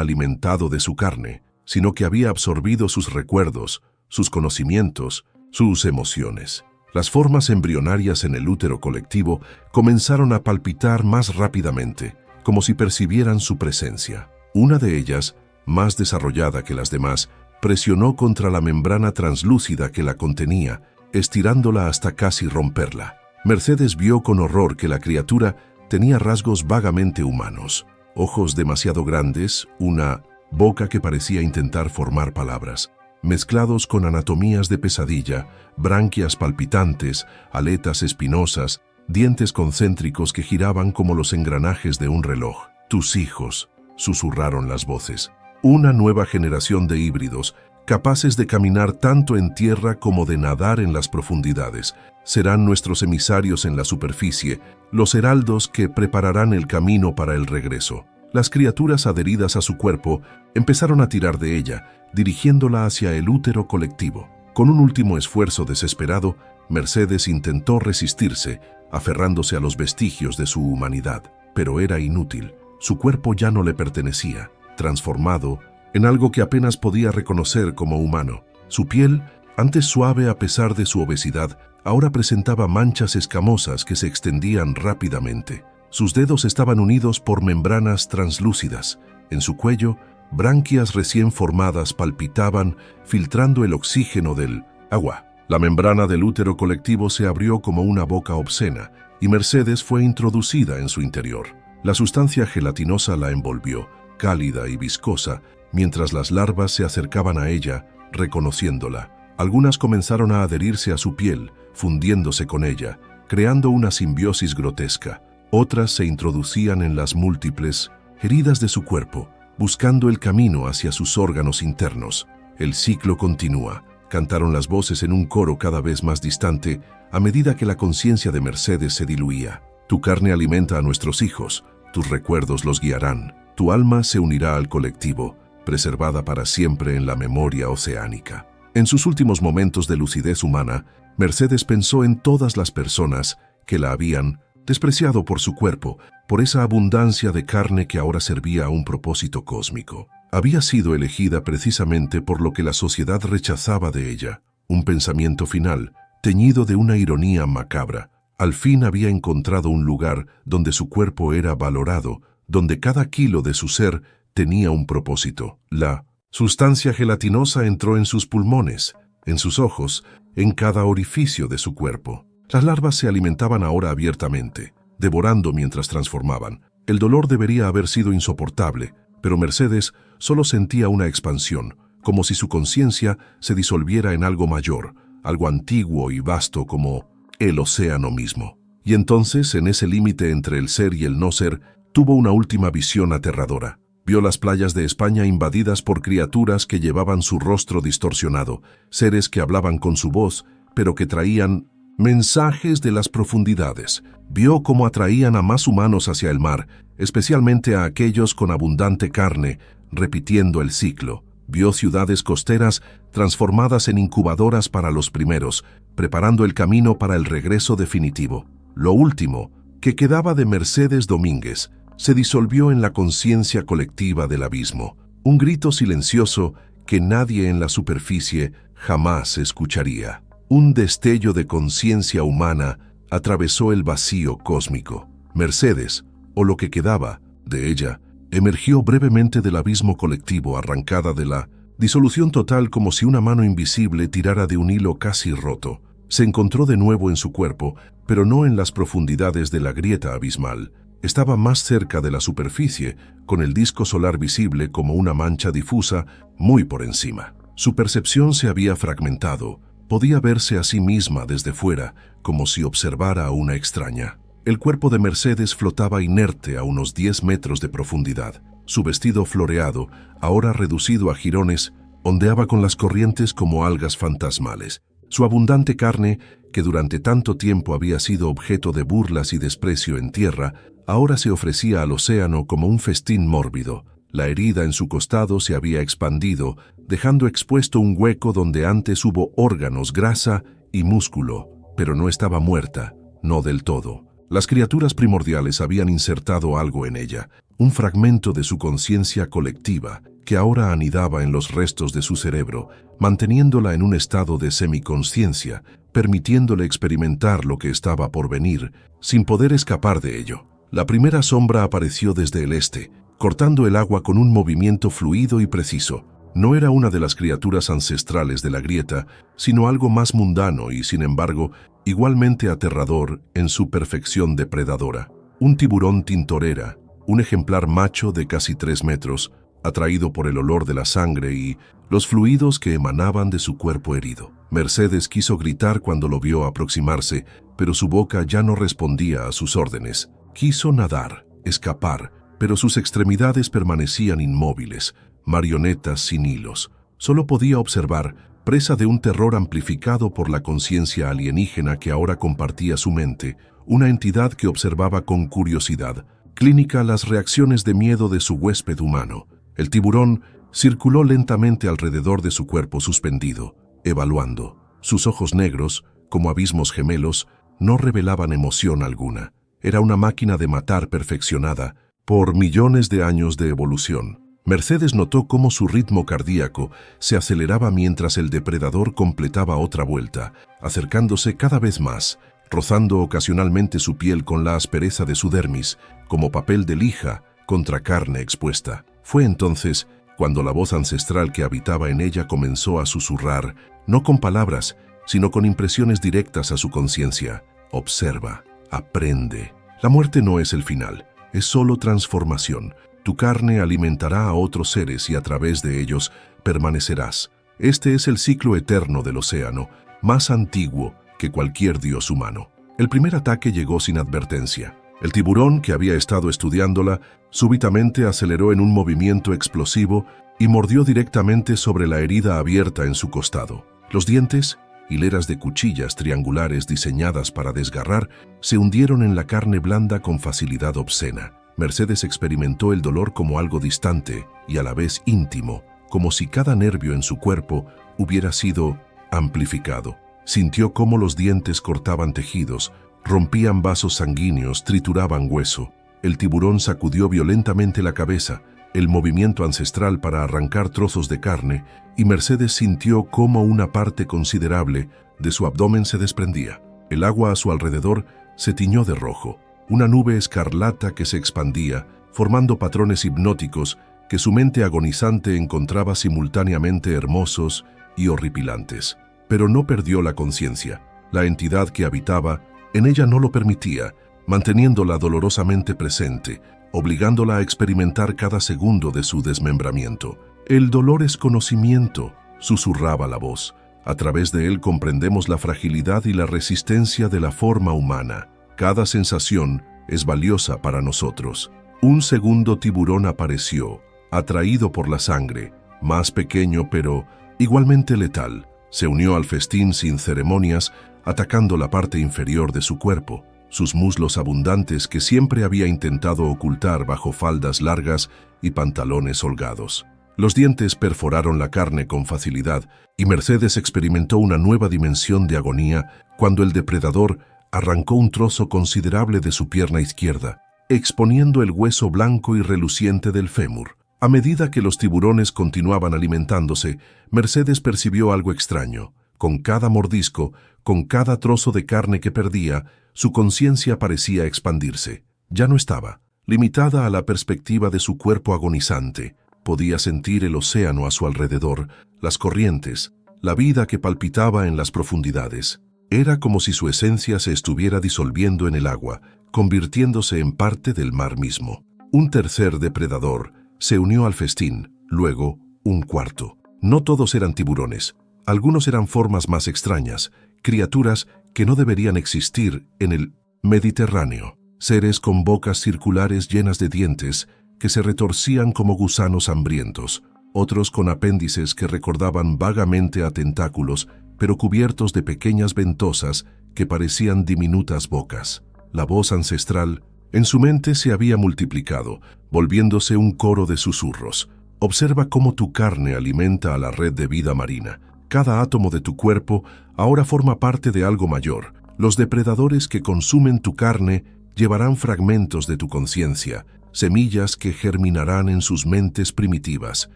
alimentado de su carne, sino que había absorbido sus recuerdos, sus conocimientos, sus emociones. Las formas embrionarias en el útero colectivo comenzaron a palpitar más rápidamente, como si percibieran su presencia. Una de ellas, más desarrollada que las demás, presionó contra la membrana translúcida que la contenía, estirándola hasta casi romperla. Mercedes vio con horror que la criatura tenía rasgos vagamente humanos, ojos demasiado grandes, una boca que parecía intentar formar palabras. mezclados con anatomías de pesadilla, branquias palpitantes, aletas espinosas, dientes concéntricos que giraban como los engranajes de un reloj. «Tus hijos», susurraron las voces. «Una nueva generación de híbridos, capaces de caminar tanto en tierra como de nadar en las profundidades. Serán nuestros emisarios en la superficie, los heraldos que prepararán el camino para el regreso». Las criaturas adheridas a su cuerpo empezaron a tirar de ella, dirigiéndola hacia el útero colectivo. Con un último esfuerzo desesperado, Mercedes intentó resistirse, aferrándose a los vestigios de su humanidad. Pero era inútil. Su cuerpo ya no le pertenecía, transformado en algo que apenas podía reconocer como humano. Su piel, antes suave a pesar de su obesidad, ahora presentaba manchas escamosas que se extendían rápidamente. Sus dedos estaban unidos por membranas translúcidas. En su cuello, branquias recién formadas palpitaban, filtrando el oxígeno del agua. La membrana del útero colectivo se abrió como una boca obscena, y Mercedes fue introducida en su interior. La sustancia gelatinosa la envolvió, cálida y viscosa, mientras las larvas se acercaban a ella, reconociéndola. Algunas comenzaron a adherirse a su piel, fundiéndose con ella, creando una simbiosis grotesca. Otras se introducían en las múltiples heridas de su cuerpo, buscando el camino hacia sus órganos internos. El ciclo continúa, cantaron las voces en un coro cada vez más distante a medida que la conciencia de Mercedes se diluía. Tu carne alimenta a nuestros hijos, tus recuerdos los guiarán, tu alma se unirá al colectivo, preservada para siempre en la memoria oceánica. En sus últimos momentos de lucidez humana, Mercedes pensó en todas las personas que la habían despreciado por su cuerpo, por esa abundancia de carne que ahora servía a un propósito cósmico. Había sido elegida precisamente por lo que la sociedad rechazaba de ella. Un pensamiento final, teñido de una ironía macabra. Al fin había encontrado un lugar donde su cuerpo era valorado, donde cada kilo de su ser tenía un propósito. La sustancia gelatinosa entró en sus pulmones, en sus ojos, en cada orificio de su cuerpo. Las larvas se alimentaban ahora abiertamente, devorando mientras transformaban. El dolor debería haber sido insoportable, pero Mercedes solo sentía una expansión, como si su conciencia se disolviera en algo mayor, algo antiguo y vasto como el océano mismo. Y entonces, en ese límite entre el ser y el no ser, tuvo una última visión aterradora. Vio las playas de España invadidas por criaturas que llevaban su rostro distorsionado, seres que hablaban con su voz, pero que traían mensajes de las profundidades. Vio cómo atraían a más humanos hacia el mar, especialmente a aquellos con abundante carne, repitiendo el ciclo. Vio ciudades costeras transformadas en incubadoras para los primeros, preparando el camino para el regreso definitivo. Lo último que quedaba de Mercedes Domínguez se disolvió en la conciencia colectiva del abismo, un grito silencioso que nadie en la superficie jamás escucharía. Un destello de conciencia humana atravesó el vacío cósmico. Mercedes, o lo que quedaba de ella, emergió brevemente del abismo colectivo, arrancada de la disolución total, como si una mano invisible tirara de un hilo casi roto. Se encontró de nuevo en su cuerpo, pero no en las profundidades de la grieta abismal. Estaba más cerca de la superficie, con el disco solar visible como una mancha difusa muy por encima. Su percepción se había fragmentado. Podía verse a sí misma desde fuera, como si observara a una extraña. El cuerpo de Mercedes flotaba inerte a unos 10 metros de profundidad. Su vestido floreado, ahora reducido a jirones, ondeaba con las corrientes como algas fantasmales. Su abundante carne, que durante tanto tiempo había sido objeto de burlas y desprecio en tierra, ahora se ofrecía al océano como un festín mórbido. La herida en su costado se había expandido, dejando expuesto un hueco donde antes hubo órganos, grasa y músculo, pero no estaba muerta, no del todo. Las criaturas primordiales habían insertado algo en ella, un fragmento de su conciencia colectiva, que ahora anidaba en los restos de su cerebro, manteniéndola en un estado de semiconsciencia, permitiéndole experimentar lo que estaba por venir, sin poder escapar de ello. La primera sombra apareció desde el este, cortando el agua con un movimiento fluido y preciso. No era una de las criaturas ancestrales de la grieta, sino algo más mundano y, sin embargo, igualmente aterrador en su perfección depredadora. Un tiburón tintorera, un ejemplar macho de casi 3 metros, atraído por el olor de la sangre y los fluidos que emanaban de su cuerpo herido. Mercedes quiso gritar cuando lo vio aproximarse, pero su boca ya no respondía a sus órdenes. Quiso nadar, escapar, pero sus extremidades permanecían inmóviles, marionetas sin hilos. Solo podía observar, presa de un terror amplificado por la conciencia alienígena que ahora compartía su mente, una entidad que observaba con curiosidad clínica las reacciones de miedo de su huésped humano. El tiburón circuló lentamente alrededor de su cuerpo suspendido, evaluando. Sus ojos negros, como abismos gemelos, no revelaban emoción alguna. Era una máquina de matar perfeccionada por millones de años de evolución. Mercedes notó cómo su ritmo cardíaco se aceleraba mientras el depredador completaba otra vuelta, acercándose cada vez más, rozando ocasionalmente su piel con la aspereza de su dermis, como papel de lija contra carne expuesta. Fue entonces cuando la voz ancestral que habitaba en ella comenzó a susurrar, no con palabras, sino con impresiones directas a su conciencia. Observa, aprende. La muerte no es el final, es solo transformación. Tu carne alimentará a otros seres y a través de ellos permanecerás. Este es el ciclo eterno del océano, más antiguo que cualquier dios humano. El primer ataque llegó sin advertencia. El tiburón, que había estado estudiándola, súbitamente aceleró en un movimiento explosivo y mordió directamente sobre la herida abierta en su costado. Los dientes, hileras de cuchillas triangulares diseñadas para desgarrar, se hundieron en la carne blanda con facilidad obscena. Mercedes experimentó el dolor como algo distante y a la vez íntimo, como si cada nervio en su cuerpo hubiera sido amplificado. Sintió cómo los dientes cortaban tejidos, rompían vasos sanguíneos, trituraban hueso. El tiburón sacudió violentamente la cabeza, el movimiento ancestral para arrancar trozos de carne, y Mercedes sintió cómo una parte considerable de su abdomen se desprendía. El agua a su alrededor se tiñó de rojo, una nube escarlata que se expandía, formando patrones hipnóticos que su mente agonizante encontraba simultáneamente hermosos y horripilantes. Pero no perdió la conciencia. La entidad que habitaba en ella no lo permitía, manteniéndola dolorosamente presente, obligándola a experimentar cada segundo de su desmembramiento. El dolor es conocimiento, susurraba la voz. A través de él comprendemos la fragilidad y la resistencia de la forma humana. Cada sensación es valiosa para nosotros. Un segundo tiburón apareció, atraído por la sangre, más pequeño pero igualmente letal. Se unió al festín sin ceremonias, atacando la parte inferior de su cuerpo, sus muslos abundantes que siempre había intentado ocultar bajo faldas largas y pantalones holgados. Los dientes perforaron la carne con facilidad y Mercedes experimentó una nueva dimensión de agonía cuando el depredador arrancó un trozo considerable de su pierna izquierda, exponiendo el hueso blanco y reluciente del fémur. A medida que los tiburones continuaban alimentándose, Mercedes percibió algo extraño. Con cada mordisco, con cada trozo de carne que perdía, su conciencia parecía expandirse. Ya no estaba limitada a la perspectiva de su cuerpo agonizante. Podía sentir el océano a su alrededor, las corrientes, la vida que palpitaba en las profundidades. Era como si su esencia se estuviera disolviendo en el agua, convirtiéndose en parte del mar mismo. Un tercer depredador se unió al festín, luego un cuarto. No todos eran tiburones. Algunos eran formas más extrañas, criaturas que no deberían existir en el Mediterráneo. Seres con bocas circulares llenas de dientes que se retorcían como gusanos hambrientos. Otros con apéndices que recordaban vagamente a tentáculos, pero cubiertos de pequeñas ventosas que parecían diminutas bocas. La voz ancestral en su mente se había multiplicado, volviéndose un coro de susurros. Observa cómo tu carne alimenta a la red de vida marina. Cada átomo de tu cuerpo ahora forma parte de algo mayor. Los depredadores que consumen tu carne llevarán fragmentos de tu conciencia, semillas que germinarán en sus mentes primitivas.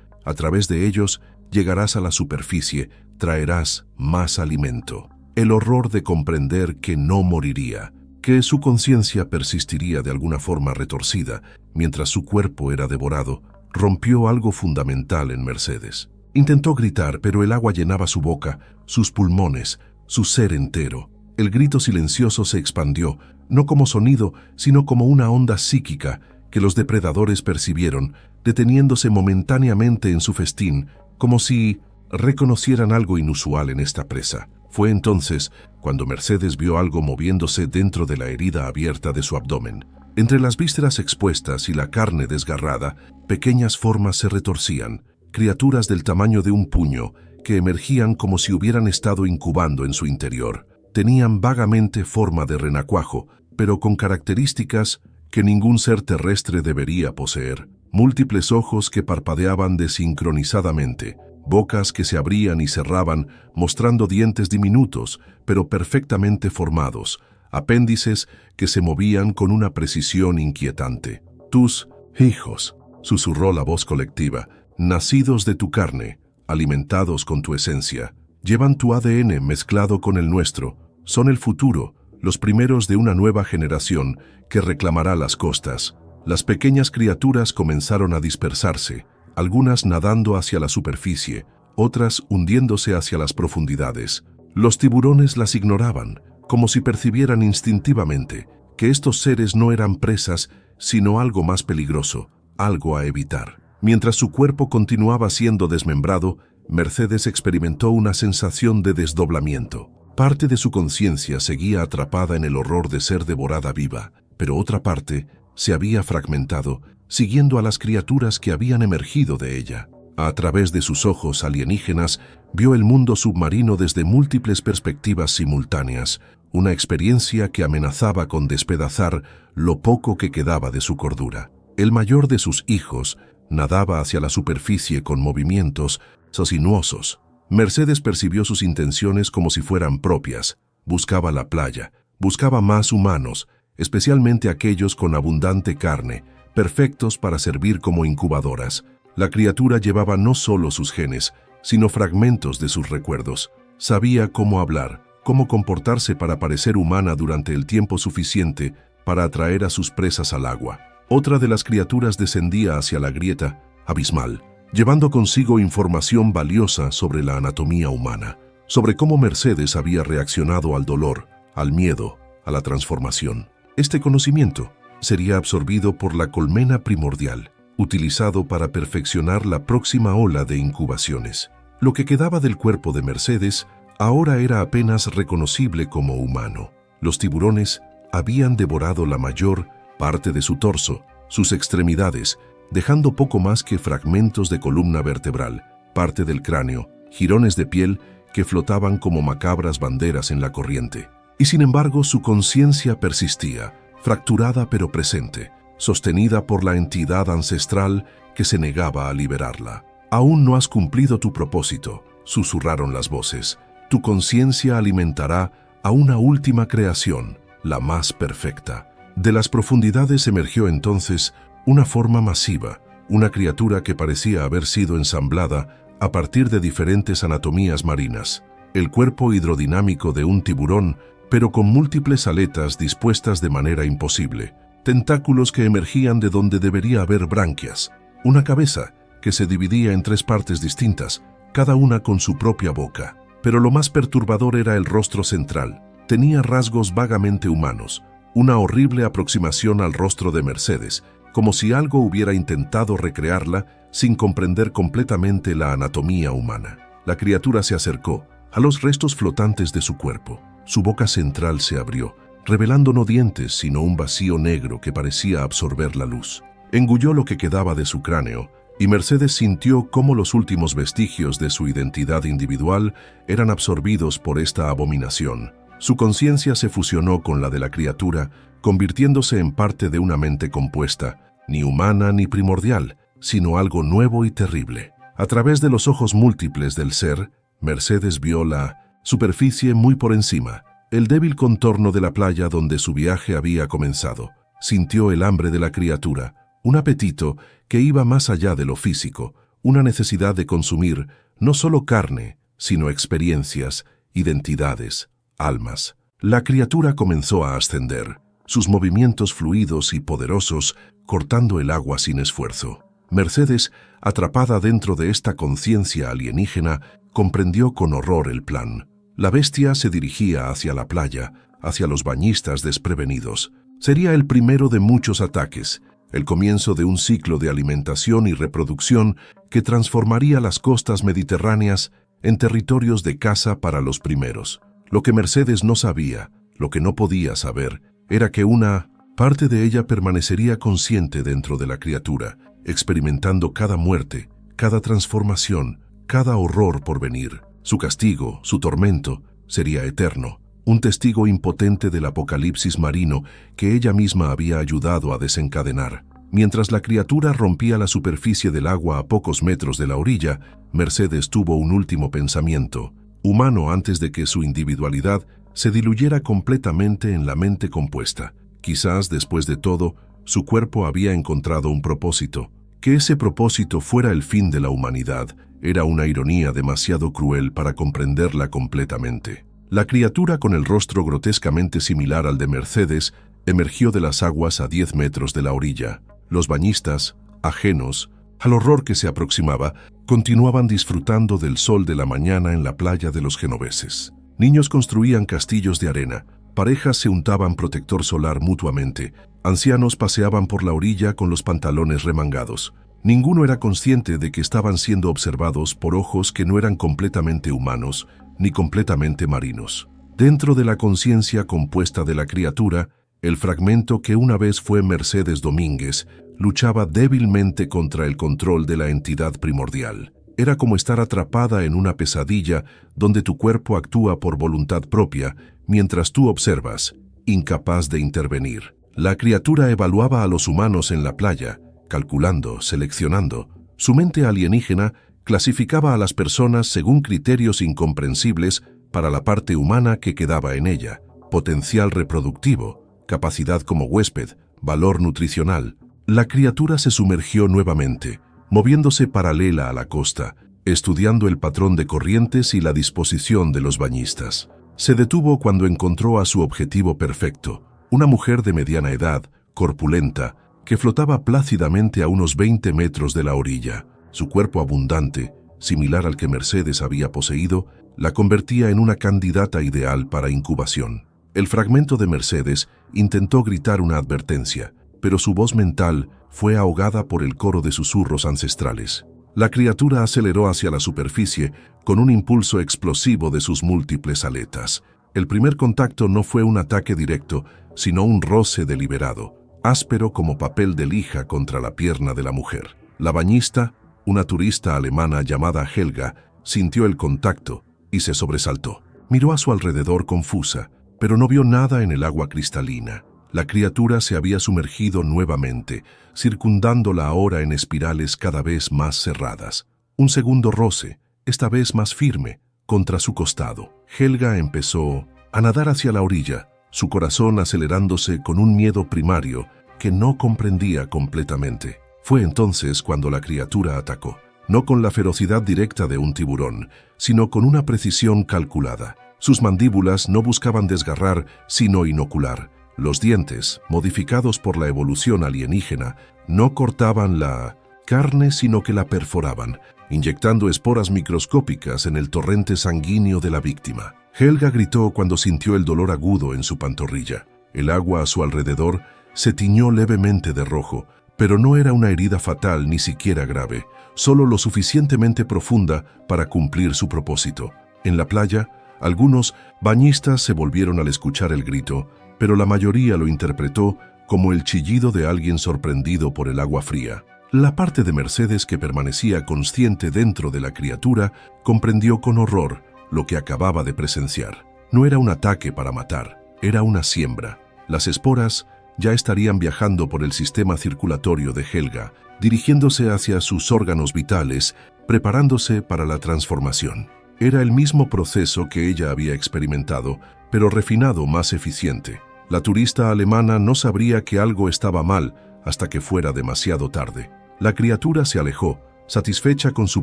A través de ellos llegarás a la superficie, traerás más alimento. El horror de comprender que no moriría, que su conciencia persistiría de alguna forma retorcida mientras su cuerpo era devorado, rompió algo fundamental en Mercedes. Intentó gritar, pero el agua llenaba su boca, sus pulmones, su ser entero. El grito silencioso se expandió, no como sonido, sino como una onda psíquica que los depredadores percibieron, deteniéndose momentáneamente en su festín, como si reconocieran algo inusual en esta presa. Fue entonces cuando Mercedes vio algo moviéndose dentro de la herida abierta de su abdomen. Entre las vísceras expuestas y la carne desgarrada, pequeñas formas se retorcían, criaturas del tamaño de un puño, que emergían como si hubieran estado incubando en su interior. Tenían vagamente forma de renacuajo, pero con características que ningún ser terrestre debería poseer. Múltiples ojos que parpadeaban desincronizadamente, bocas que se abrían y cerraban, mostrando dientes diminutos, pero perfectamente formados, apéndices que se movían con una precisión inquietante. «Tus hijos», susurró la voz colectiva, «nacidos de tu carne, alimentados con tu esencia, llevan tu ADN mezclado con el nuestro, son el futuro, los primeros de una nueva generación que reclamará las costas». Las pequeñas criaturas comenzaron a dispersarse, algunas nadando hacia la superficie, otras hundiéndose hacia las profundidades. Los tiburones las ignoraban, como si percibieran instintivamente que estos seres no eran presas, sino algo más peligroso, algo a evitar. Mientras su cuerpo continuaba siendo desmembrado, Mercedes experimentó una sensación de desdoblamiento. Parte de su conciencia seguía atrapada en el horror de ser devorada viva, pero otra parte se había fragmentado, siguiendo a las criaturas que habían emergido de ella. A través de sus ojos alienígenas, vio el mundo submarino desde múltiples perspectivas simultáneas, una experiencia que amenazaba con despedazar lo poco que quedaba de su cordura. El mayor de sus hijos nadaba hacia la superficie con movimientos sinuosos. Mercedes percibió sus intenciones como si fueran propias. Buscaba la playa, buscaba más humanos, especialmente aquellos con abundante carne, perfectos para servir como incubadoras. La criatura llevaba no solo sus genes, sino fragmentos de sus recuerdos. Sabía cómo hablar, cómo comportarse para parecer humana durante el tiempo suficiente para atraer a sus presas al agua. Otra de las criaturas descendía hacia la grieta abismal, llevando consigo información valiosa sobre la anatomía humana, sobre cómo Mercedes había reaccionado al dolor, al miedo, a la transformación. Este conocimiento sería absorbido por la colmena primordial, utilizado para perfeccionar la próxima ola de incubaciones. Lo que quedaba del cuerpo de Mercedes ahora era apenas reconocible como humano. Los tiburones habían devorado la mayor parte de su torso, sus extremidades, dejando poco más que fragmentos de columna vertebral, parte del cráneo, jirones de piel que flotaban como macabras banderas en la corriente. Y sin embargo, su conciencia persistía, fracturada pero presente, sostenida por la entidad ancestral que se negaba a liberarla. «Aún no has cumplido tu propósito», susurraron las voces. «Tu conciencia alimentará a una última creación, la más perfecta». De las profundidades emergió entonces una forma masiva, una criatura que parecía haber sido ensamblada a partir de diferentes anatomías marinas. El cuerpo hidrodinámico de un tiburón, pero con múltiples aletas dispuestas de manera imposible, tentáculos que emergían de donde debería haber branquias, una cabeza que se dividía en 3 partes distintas, cada una con su propia boca. Pero lo más perturbador era el rostro central. Tenía rasgos vagamente humanos, una horrible aproximación al rostro de Mercedes, como si algo hubiera intentado recrearla sin comprender completamente la anatomía humana. La criatura se acercó a los restos flotantes de su cuerpo. Su boca central se abrió, revelando no dientes, sino un vacío negro que parecía absorber la luz. Engulló lo que quedaba de su cráneo, y Mercedes sintió cómo los últimos vestigios de su identidad individual eran absorbidos por esta abominación. Su conciencia se fusionó con la de la criatura, convirtiéndose en parte de una mente compuesta, ni humana ni primordial, sino algo nuevo y terrible. A través de los ojos múltiples del ser, Mercedes vio la superficie muy por encima, el débil contorno de la playa donde su viaje había comenzado. Sintió el hambre de la criatura, un apetito que iba más allá de lo físico, una necesidad de consumir no solo carne, sino experiencias, identidades, almas. La criatura comenzó a ascender, sus movimientos fluidos y poderosos cortando el agua sin esfuerzo. Mercedes, atrapada dentro de esta conciencia alienígena, comprendió con horror el plan. La bestia se dirigía hacia la playa, hacia los bañistas desprevenidos. Sería el primero de muchos ataques, el comienzo de un ciclo de alimentación y reproducción que transformaría las costas mediterráneas en territorios de caza para los primeros. Lo que Mercedes no sabía, lo que no podía saber, era que una parte de ella permanecería consciente dentro de la criatura, experimentando cada muerte, cada transformación, cada horror por venir. Su castigo, su tormento, sería eterno, un testigo impotente del apocalipsis marino que ella misma había ayudado a desencadenar. Mientras la criatura rompía la superficie del agua a pocos metros de la orilla, Mercedes tuvo un último pensamiento, humano antes de que su individualidad se diluyera completamente en la mente compuesta. Quizás, después de todo, su cuerpo había encontrado un propósito. Que ese propósito fuera el fin de la humanidad era una ironía demasiado cruel para comprenderla completamente. La criatura, con el rostro grotescamente similar al de Mercedes, emergió de las aguas a 10 metros de la orilla. Los bañistas, ajenos al horror que se aproximaba, continuaban disfrutando del sol de la mañana en la playa de los genoveses. Niños construían castillos de arena, parejas se untaban protector solar mutuamente, ancianos paseaban por la orilla con los pantalones remangados. Ninguno era consciente de que estaban siendo observados por ojos que no eran completamente humanos ni completamente marinos. Dentro de la conciencia compuesta de la criatura, el fragmento que una vez fue Mercedes Domínguez luchaba débilmente contra el control de la entidad primordial. Era como estar atrapada en una pesadilla donde tu cuerpo actúa por voluntad propia mientras tú observas, incapaz de intervenir. La criatura evaluaba a los humanos en la playa, calculando, seleccionando. Su mente alienígena clasificaba a las personas según criterios incomprensibles para la parte humana que quedaba en ella: potencial reproductivo, capacidad como huésped, valor nutricional. La criatura se sumergió nuevamente, moviéndose paralela a la costa, estudiando el patrón de corrientes y la disposición de los bañistas. Se detuvo cuando encontró a su objetivo perfecto, una mujer de mediana edad, corpulenta, que flotaba plácidamente a unos 20 metros de la orilla. Su cuerpo abundante, similar al que Mercedes había poseído, la convertía en una candidata ideal para incubación. El fragmento de Mercedes intentó gritar una advertencia, pero su voz mental fue ahogada por el coro de susurros ancestrales. La criatura aceleró hacia la superficie con un impulso explosivo de sus múltiples aletas. El primer contacto no fue un ataque directo, sino un roce deliberado, áspero como papel de lija contra la pierna de la mujer. La bañista, una turista alemana llamada Helga, sintió el contacto y se sobresaltó. Miró a su alrededor confusa, pero no vio nada en el agua cristalina. La criatura se había sumergido nuevamente, circundándola ahora en espirales cada vez más cerradas. Un segundo roce, esta vez más firme, contra su costado. Helga empezó a nadar hacia la orilla, su corazón acelerándose con un miedo primario que no comprendía completamente. Fue entonces cuando la criatura atacó, no con la ferocidad directa de un tiburón, sino con una precisión calculada. Sus mandíbulas no buscaban desgarrar, sino inocular. Los dientes, modificados por la evolución alienígena, no cortaban la carne, sino que la perforaban, inyectando esporas microscópicas en el torrente sanguíneo de la víctima. Helga gritó cuando sintió el dolor agudo en su pantorrilla. El agua a su alrededor se tiñó levemente de rojo, pero no era una herida fatal ni siquiera grave, solo lo suficientemente profunda para cumplir su propósito. En la playa, algunos bañistas se volvieron al escuchar el grito, pero la mayoría lo interpretó como el chillido de alguien sorprendido por el agua fría. La parte de Mercedes que permanecía consciente dentro de la criatura comprendió con horror lo que acababa de presenciar. No era un ataque para matar, era una siembra. Las esporas ya estarían viajando por el sistema circulatorio de Helga, dirigiéndose hacia sus órganos vitales, preparándose para la transformación. Era el mismo proceso que ella había experimentado, pero refinado, más eficiente. La turista alemana no sabría que algo estaba mal hasta que fuera demasiado tarde. La criatura se alejó, satisfecha con su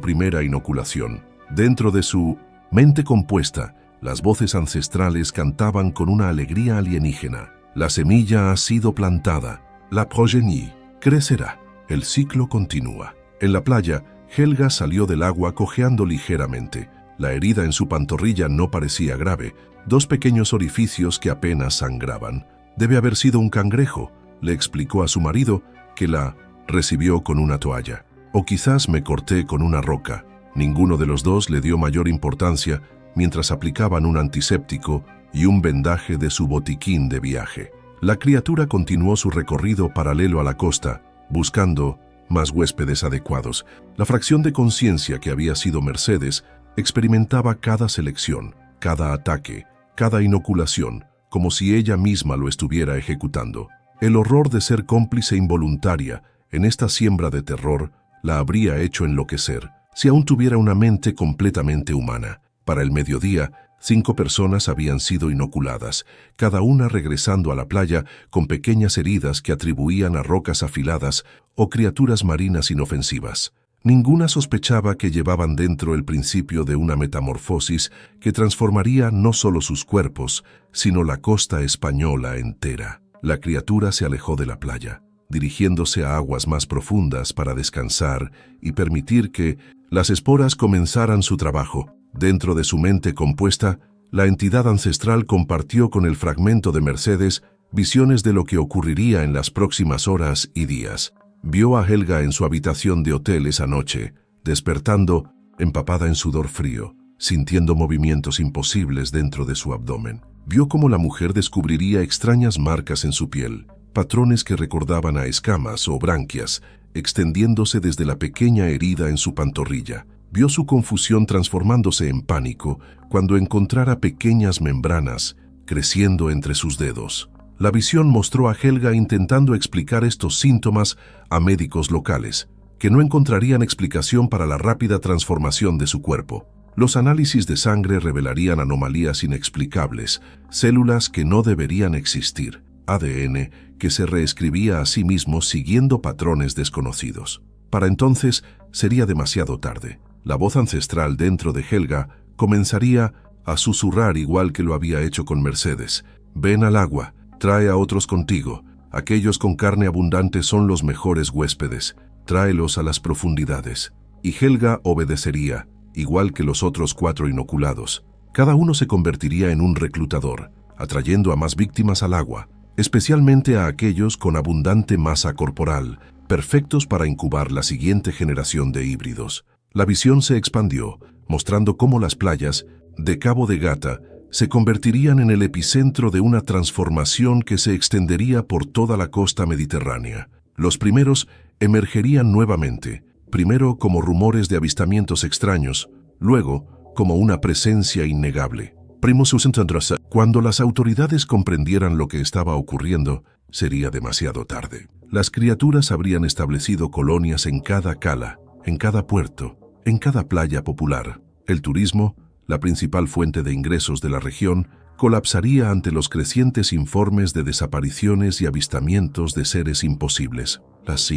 primera inoculación. Dentro de su mente compuesta, las voces ancestrales cantaban con una alegría alienígena. La semilla ha sido plantada, la progenie crecerá, el ciclo continúa. En la playa, Helga salió del agua cojeando ligeramente. La herida en su pantorrilla no parecía grave, 2 pequeños orificios que apenas sangraban. Debe haber sido un cangrejo, le explicó a su marido, que la recibió con una toalla. O quizás me corté con una roca. Ninguno de los dos le dio mayor importancia mientras aplicaban un antiséptico y un vendaje de su botiquín de viaje. La criatura continuó su recorrido paralelo a la costa, buscando más huéspedes adecuados. La fracción de conciencia que había sido Mercedes experimentaba cada selección, cada ataque, cada inoculación, como si ella misma lo estuviera ejecutando. El horror de ser cómplice involuntaria en esta siembra de terror la habría hecho enloquecer, si aún tuviera una mente completamente humana. Para el mediodía, 5 personas habían sido inoculadas, cada una regresando a la playa con pequeñas heridas que atribuían a rocas afiladas o criaturas marinas inofensivas. Ninguna sospechaba que llevaban dentro el principio de una metamorfosis que transformaría no solo sus cuerpos, sino la costa española entera. La criatura se alejó de la playa, dirigiéndose a aguas más profundas para descansar y permitir que las esporas comenzaran su trabajo. Dentro de su mente compuesta, la entidad ancestral compartió con el fragmento de Mercedes visiones de lo que ocurriría en las próximas horas y días. Vio a Helga en su habitación de hotel esa noche, despertando, empapada en sudor frío, sintiendo movimientos imposibles dentro de su abdomen. Vio cómo la mujer descubriría extrañas marcas en su piel, patrones que recordaban a escamas o branquias, extendiéndose desde la pequeña herida en su pantorrilla. Vio su confusión transformándose en pánico cuando encontrara pequeñas membranas creciendo entre sus dedos. La visión mostró a Helga intentando explicar estos síntomas a médicos locales, que no encontrarían explicación para la rápida transformación de su cuerpo. Los análisis de sangre revelarían anomalías inexplicables, células que no deberían existir, ADN que se reescribía a sí mismo siguiendo patrones desconocidos. Para entonces sería demasiado tarde. La voz ancestral dentro de Helga comenzaría a susurrar igual que lo había hecho con Mercedes. Ven al agua, trae a otros contigo. Aquellos con carne abundante son los mejores huéspedes. Tráelos a las profundidades. Y Helga obedecería, igual que los otros 4 inoculados. Cada uno se convertiría en un reclutador, atrayendo a más víctimas al agua, especialmente a aquellos con abundante masa corporal, perfectos para incubar la siguiente generación de híbridos. La visión se expandió, mostrando cómo las playas de Cabo de Gata se convertirían en el epicentro de una transformación que se extendería por toda la costa mediterránea. Los primeros emergerían nuevamente, primero como rumores de avistamientos extraños, luego como una presencia innegable. Cuando las autoridades comprendieran lo que estaba ocurriendo, sería demasiado tarde. Las criaturas habrían establecido colonias en cada cala, en cada puerto, en cada playa popular. El turismo, la principal fuente de ingresos de la región, colapsaría ante los crecientes informes de desapariciones y avistamientos de seres imposibles. Las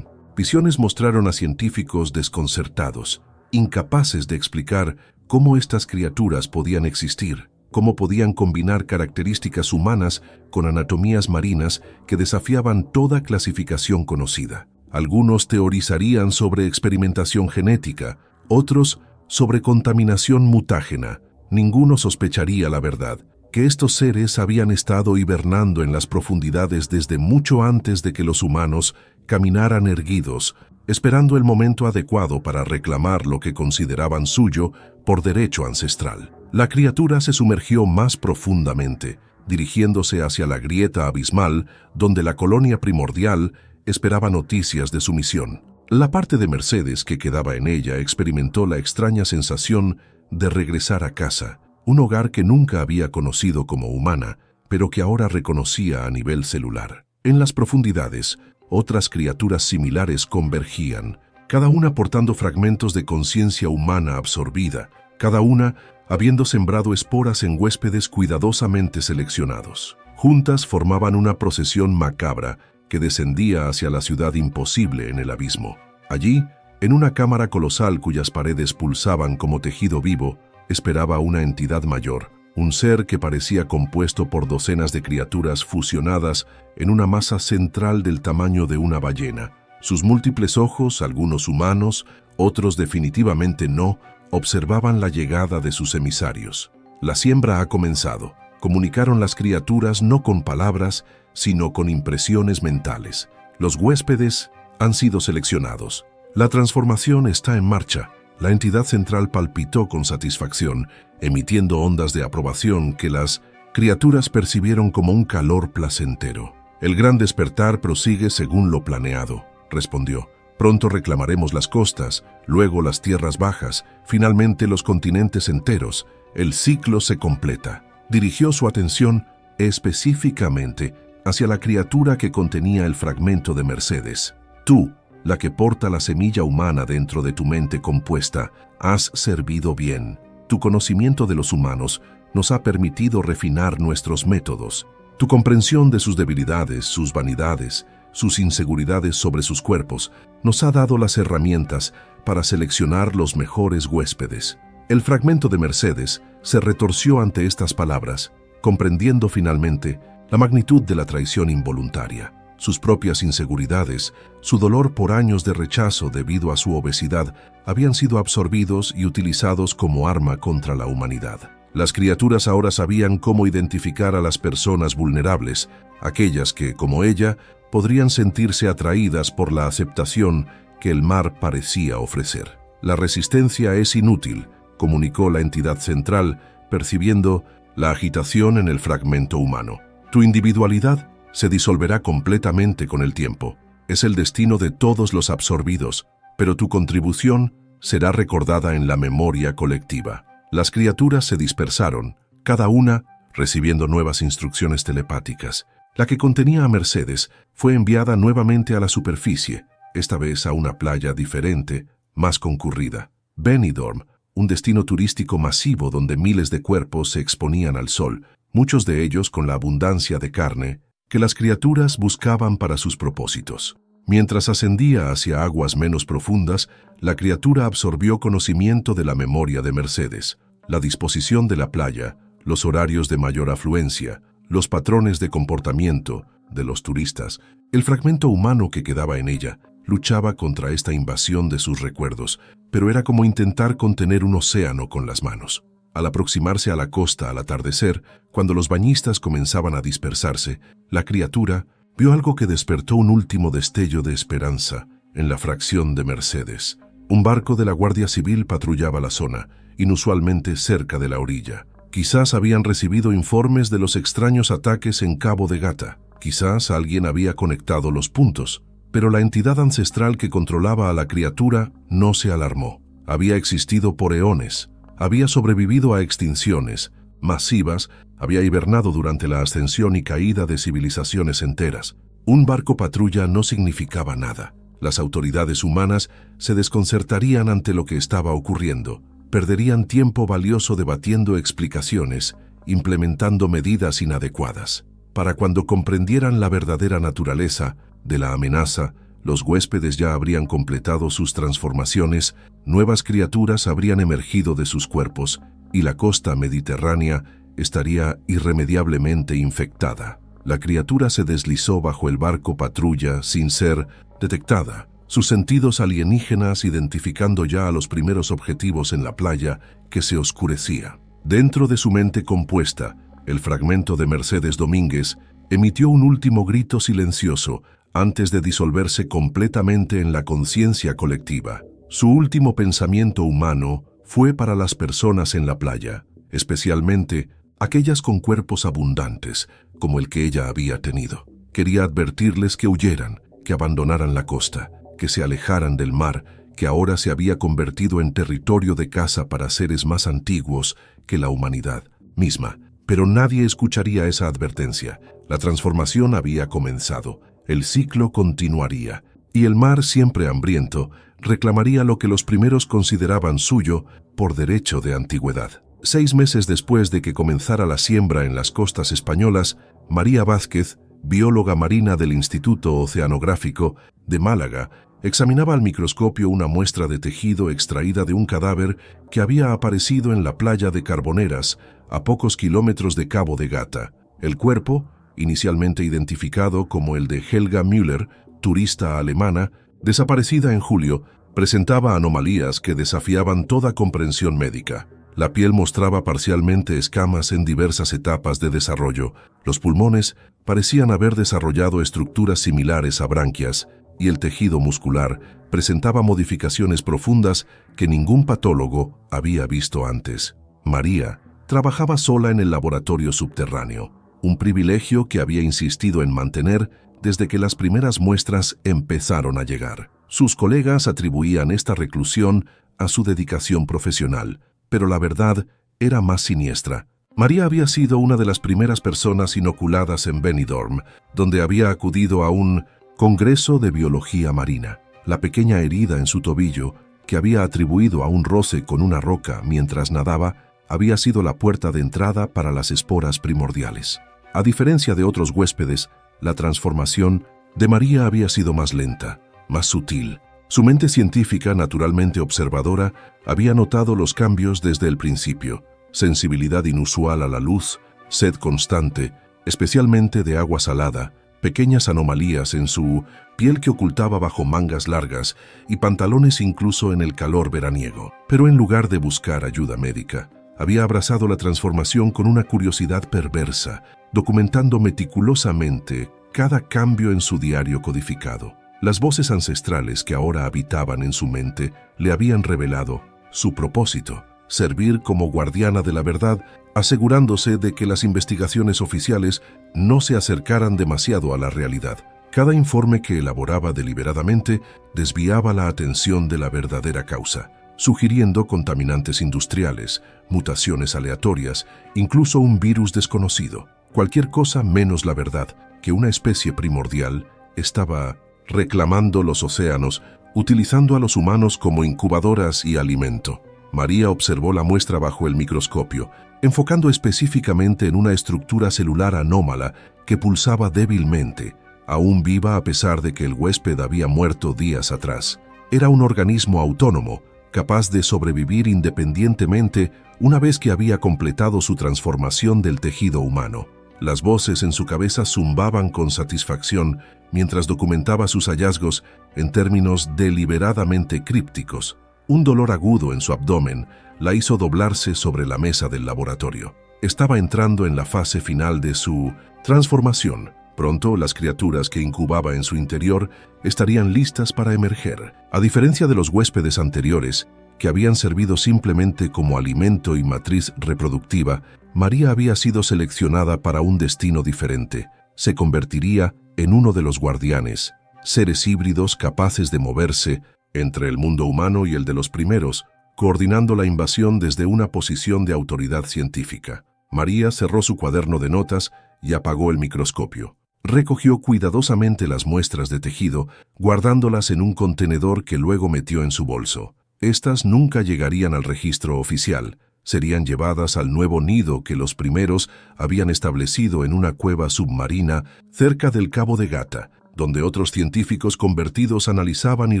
visiones mostraron a científicos desconcertados, incapaces de explicar cómo estas criaturas podían existir, cómo podían combinar características humanas con anatomías marinas que desafiaban toda clasificación conocida. Algunos teorizarían sobre experimentación genética, otros sobre contaminación mutágena. Ninguno sospecharía la verdad, que estos seres habían estado hibernando en las profundidades desde mucho antes de que los humanos caminaran erguidos, esperando el momento adecuado para reclamar lo que consideraban suyo por derecho ancestral. La criatura se sumergió más profundamente, dirigiéndose hacia la grieta abismal donde la colonia primordial esperaba noticias de su misión. La parte de Mercedes que quedaba en ella experimentó la extraña sensación de regresar a casa, un hogar que nunca había conocido como humana, pero que ahora reconocía a nivel celular. En las profundidades, otras criaturas similares convergían, cada una portando fragmentos de conciencia humana absorbida, cada una habiendo sembrado esporas en huéspedes cuidadosamente seleccionados. Juntas formaban una procesión macabra que descendía hacia la ciudad imposible en el abismo. Allí, en una cámara colosal cuyas paredes pulsaban como tejido vivo, esperaba una entidad mayor, un ser que parecía compuesto por docenas de criaturas fusionadas en una masa central del tamaño de una ballena. Sus múltiples ojos, algunos humanos, otros definitivamente no, observaban la llegada de sus emisarios. La siembra ha comenzado, comunicaron las criaturas no con palabras, sino con impresiones mentales. Los huéspedes han sido seleccionados. La transformación está en marcha. La entidad central palpitó con satisfacción, emitiendo ondas de aprobación que las criaturas percibieron como un calor placentero. El gran despertar prosigue según lo planeado, respondió. Pronto reclamaremos las costas, luego las tierras bajas, finalmente los continentes enteros. El ciclo se completa. Dirigió su atención específicamente hacia la criatura que contenía el fragmento de Mercedes. Tú, la que porta la semilla humana dentro de tu mente compuesta, has servido bien. Tu conocimiento de los humanos nos ha permitido refinar nuestros métodos. Tu comprensión de sus debilidades, sus vanidades, sus inseguridades sobre sus cuerpos, nos ha dado las herramientas para seleccionar los mejores huéspedes. El fragmento de Mercedes se retorció ante estas palabras, comprendiendo finalmente la magnitud de la traición involuntaria. Sus propias inseguridades, su dolor por años de rechazo debido a su obesidad, habían sido absorbidos y utilizados como arma contra la humanidad. Las criaturas ahora sabían cómo identificar a las personas vulnerables, aquellas que, como ella, podrían sentirse atraídas por la aceptación que el mar parecía ofrecer. La resistencia es inútil, comunicó la entidad central, percibiendo la agitación en el fragmento humano. Tu individualidad se disolverá completamente con el tiempo. Es el destino de todos los absorbidos, pero tu contribución será recordada en la memoria colectiva. Las criaturas se dispersaron, cada una recibiendo nuevas instrucciones telepáticas. La que contenía a Mercedes fue enviada nuevamente a la superficie, esta vez a una playa diferente, más concurrida. Benidorm, un destino turístico masivo donde miles de cuerpos se exponían al sol, muchos de ellos con la abundancia de carne que las criaturas buscaban para sus propósitos. Mientras ascendía hacia aguas menos profundas, la criatura absorbió conocimiento de la memoria de Mercedes, la disposición de la playa, los horarios de mayor afluencia, los patrones de comportamiento de los turistas. El fragmento humano que quedaba en ella luchaba contra esta invasión de sus recuerdos, pero era como intentar contener un océano con las manos. Al aproximarse a la costa al atardecer, cuando los bañistas comenzaban a dispersarse, la criatura vio algo que despertó un último destello de esperanza en la fracción de Mercedes. Un barco de la Guardia Civil patrullaba la zona, inusualmente cerca de la orilla. Quizás habían recibido informes de los extraños ataques en Cabo de Gata. Quizás alguien había conectado los puntos. Pero la entidad ancestral que controlaba a la criatura no se alarmó. Había existido por eones. Había sobrevivido a extinciones masivas, había hibernado durante la ascensión y caída de civilizaciones enteras. Un barco patrulla no significaba nada. Las autoridades humanas se desconcertarían ante lo que estaba ocurriendo. Perderían tiempo valioso debatiendo explicaciones, implementando medidas inadecuadas. Para cuando comprendieran la verdadera naturaleza de la amenaza, los huéspedes ya habrían completado sus transformaciones, nuevas criaturas habrían emergido de sus cuerpos y la costa mediterránea estaría irremediablemente infectada. La criatura se deslizó bajo el barco patrulla sin ser detectada, sus sentidos alienígenas identificando ya a los primeros objetivos en la playa que se oscurecía. Dentro de su mente compuesta, el fragmento de Mercedes Domínguez emitió un último grito silencioso antes de disolverse completamente en la conciencia colectiva. Su último pensamiento humano fue para las personas en la playa, especialmente aquellas con cuerpos abundantes, como el que ella había tenido. Quería advertirles que huyeran, que abandonaran la costa, que se alejaran del mar, que ahora se había convertido en territorio de caza para seres más antiguos que la humanidad misma. Pero nadie escucharía esa advertencia. La transformación había comenzado. El ciclo continuaría, y el mar, siempre hambriento, reclamaría lo que los primeros consideraban suyo por derecho de antigüedad. 6 meses después de que comenzara la siembra en las costas españolas, María Vázquez, bióloga marina del Instituto Oceanográfico de Málaga, examinaba al microscopio una muestra de tejido extraída de un cadáver que había aparecido en la playa de Carboneras, a pocos kilómetros de Cabo de Gata. El cuerpo, inicialmente identificado como el de Helga Müller, turista alemana, desaparecida en julio, presentaba anomalías que desafiaban toda comprensión médica. La piel mostraba parcialmente escamas en diversas etapas de desarrollo. Los pulmones parecían haber desarrollado estructuras similares a branquias y el tejido muscular presentaba modificaciones profundas que ningún patólogo había visto antes. María trabajaba sola en el laboratorio subterráneo, un privilegio que había insistido en mantener desde que las primeras muestras empezaron a llegar. Sus colegas atribuían esta reclusión a su dedicación profesional, pero la verdad era más siniestra. María había sido una de las primeras personas inoculadas en Benidorm, donde había acudido a un congreso de biología marina. La pequeña herida en su tobillo, que había atribuido a un roce con una roca mientras nadaba, había sido la puerta de entrada para las esporas primordiales. A diferencia de otros huéspedes, la transformación de María había sido más lenta, más sutil. Su mente científica, naturalmente observadora, había notado los cambios desde el principio: sensibilidad inusual a la luz, sed constante, especialmente de agua salada, pequeñas anomalías en su piel que ocultaba bajo mangas largas y pantalones incluso en el calor veraniego. Pero en lugar de buscar ayuda médica, había abrazado la transformación con una curiosidad perversa, documentando meticulosamente cada cambio en su diario codificado. Las voces ancestrales que ahora habitaban en su mente le habían revelado su propósito: servir como guardiana de la verdad, asegurándose de que las investigaciones oficiales no se acercaran demasiado a la realidad. Cada informe que elaboraba deliberadamente desviaba la atención de la verdadera causa, sugiriendo contaminantes industriales, mutaciones aleatorias, incluso un virus desconocido. Cualquier cosa menos la verdad, que una especie primordial estaba reclamando los océanos, utilizando a los humanos como incubadoras y alimento. María observó la muestra bajo el microscopio, enfocando específicamente en una estructura celular anómala que pulsaba débilmente, aún viva a pesar de que el huésped había muerto días atrás. Era un organismo autónomo, capaz de sobrevivir independientemente una vez que había completado su transformación del tejido humano. Las voces en su cabeza zumbaban con satisfacción mientras documentaba sus hallazgos en términos deliberadamente crípticos. Un dolor agudo en su abdomen la hizo doblarse sobre la mesa del laboratorio. Estaba entrando en la fase final de su transformación. Pronto, las criaturas que incubaba en su interior estarían listas para emerger. A diferencia de los huéspedes anteriores, que habían servido simplemente como alimento y matriz reproductiva, María había sido seleccionada para un destino diferente. Se convertiría en uno de los guardianes, seres híbridos capaces de moverse entre el mundo humano y el de los primeros, coordinando la invasión desde una posición de autoridad científica. María cerró su cuaderno de notas y apagó el microscopio. Recogió cuidadosamente las muestras de tejido, guardándolas en un contenedor que luego metió en su bolso. Estas nunca llegarían al registro oficial. Serían llevadas al nuevo nido que los primeros habían establecido en una cueva submarina cerca del Cabo de Gata, donde otros científicos convertidos analizaban y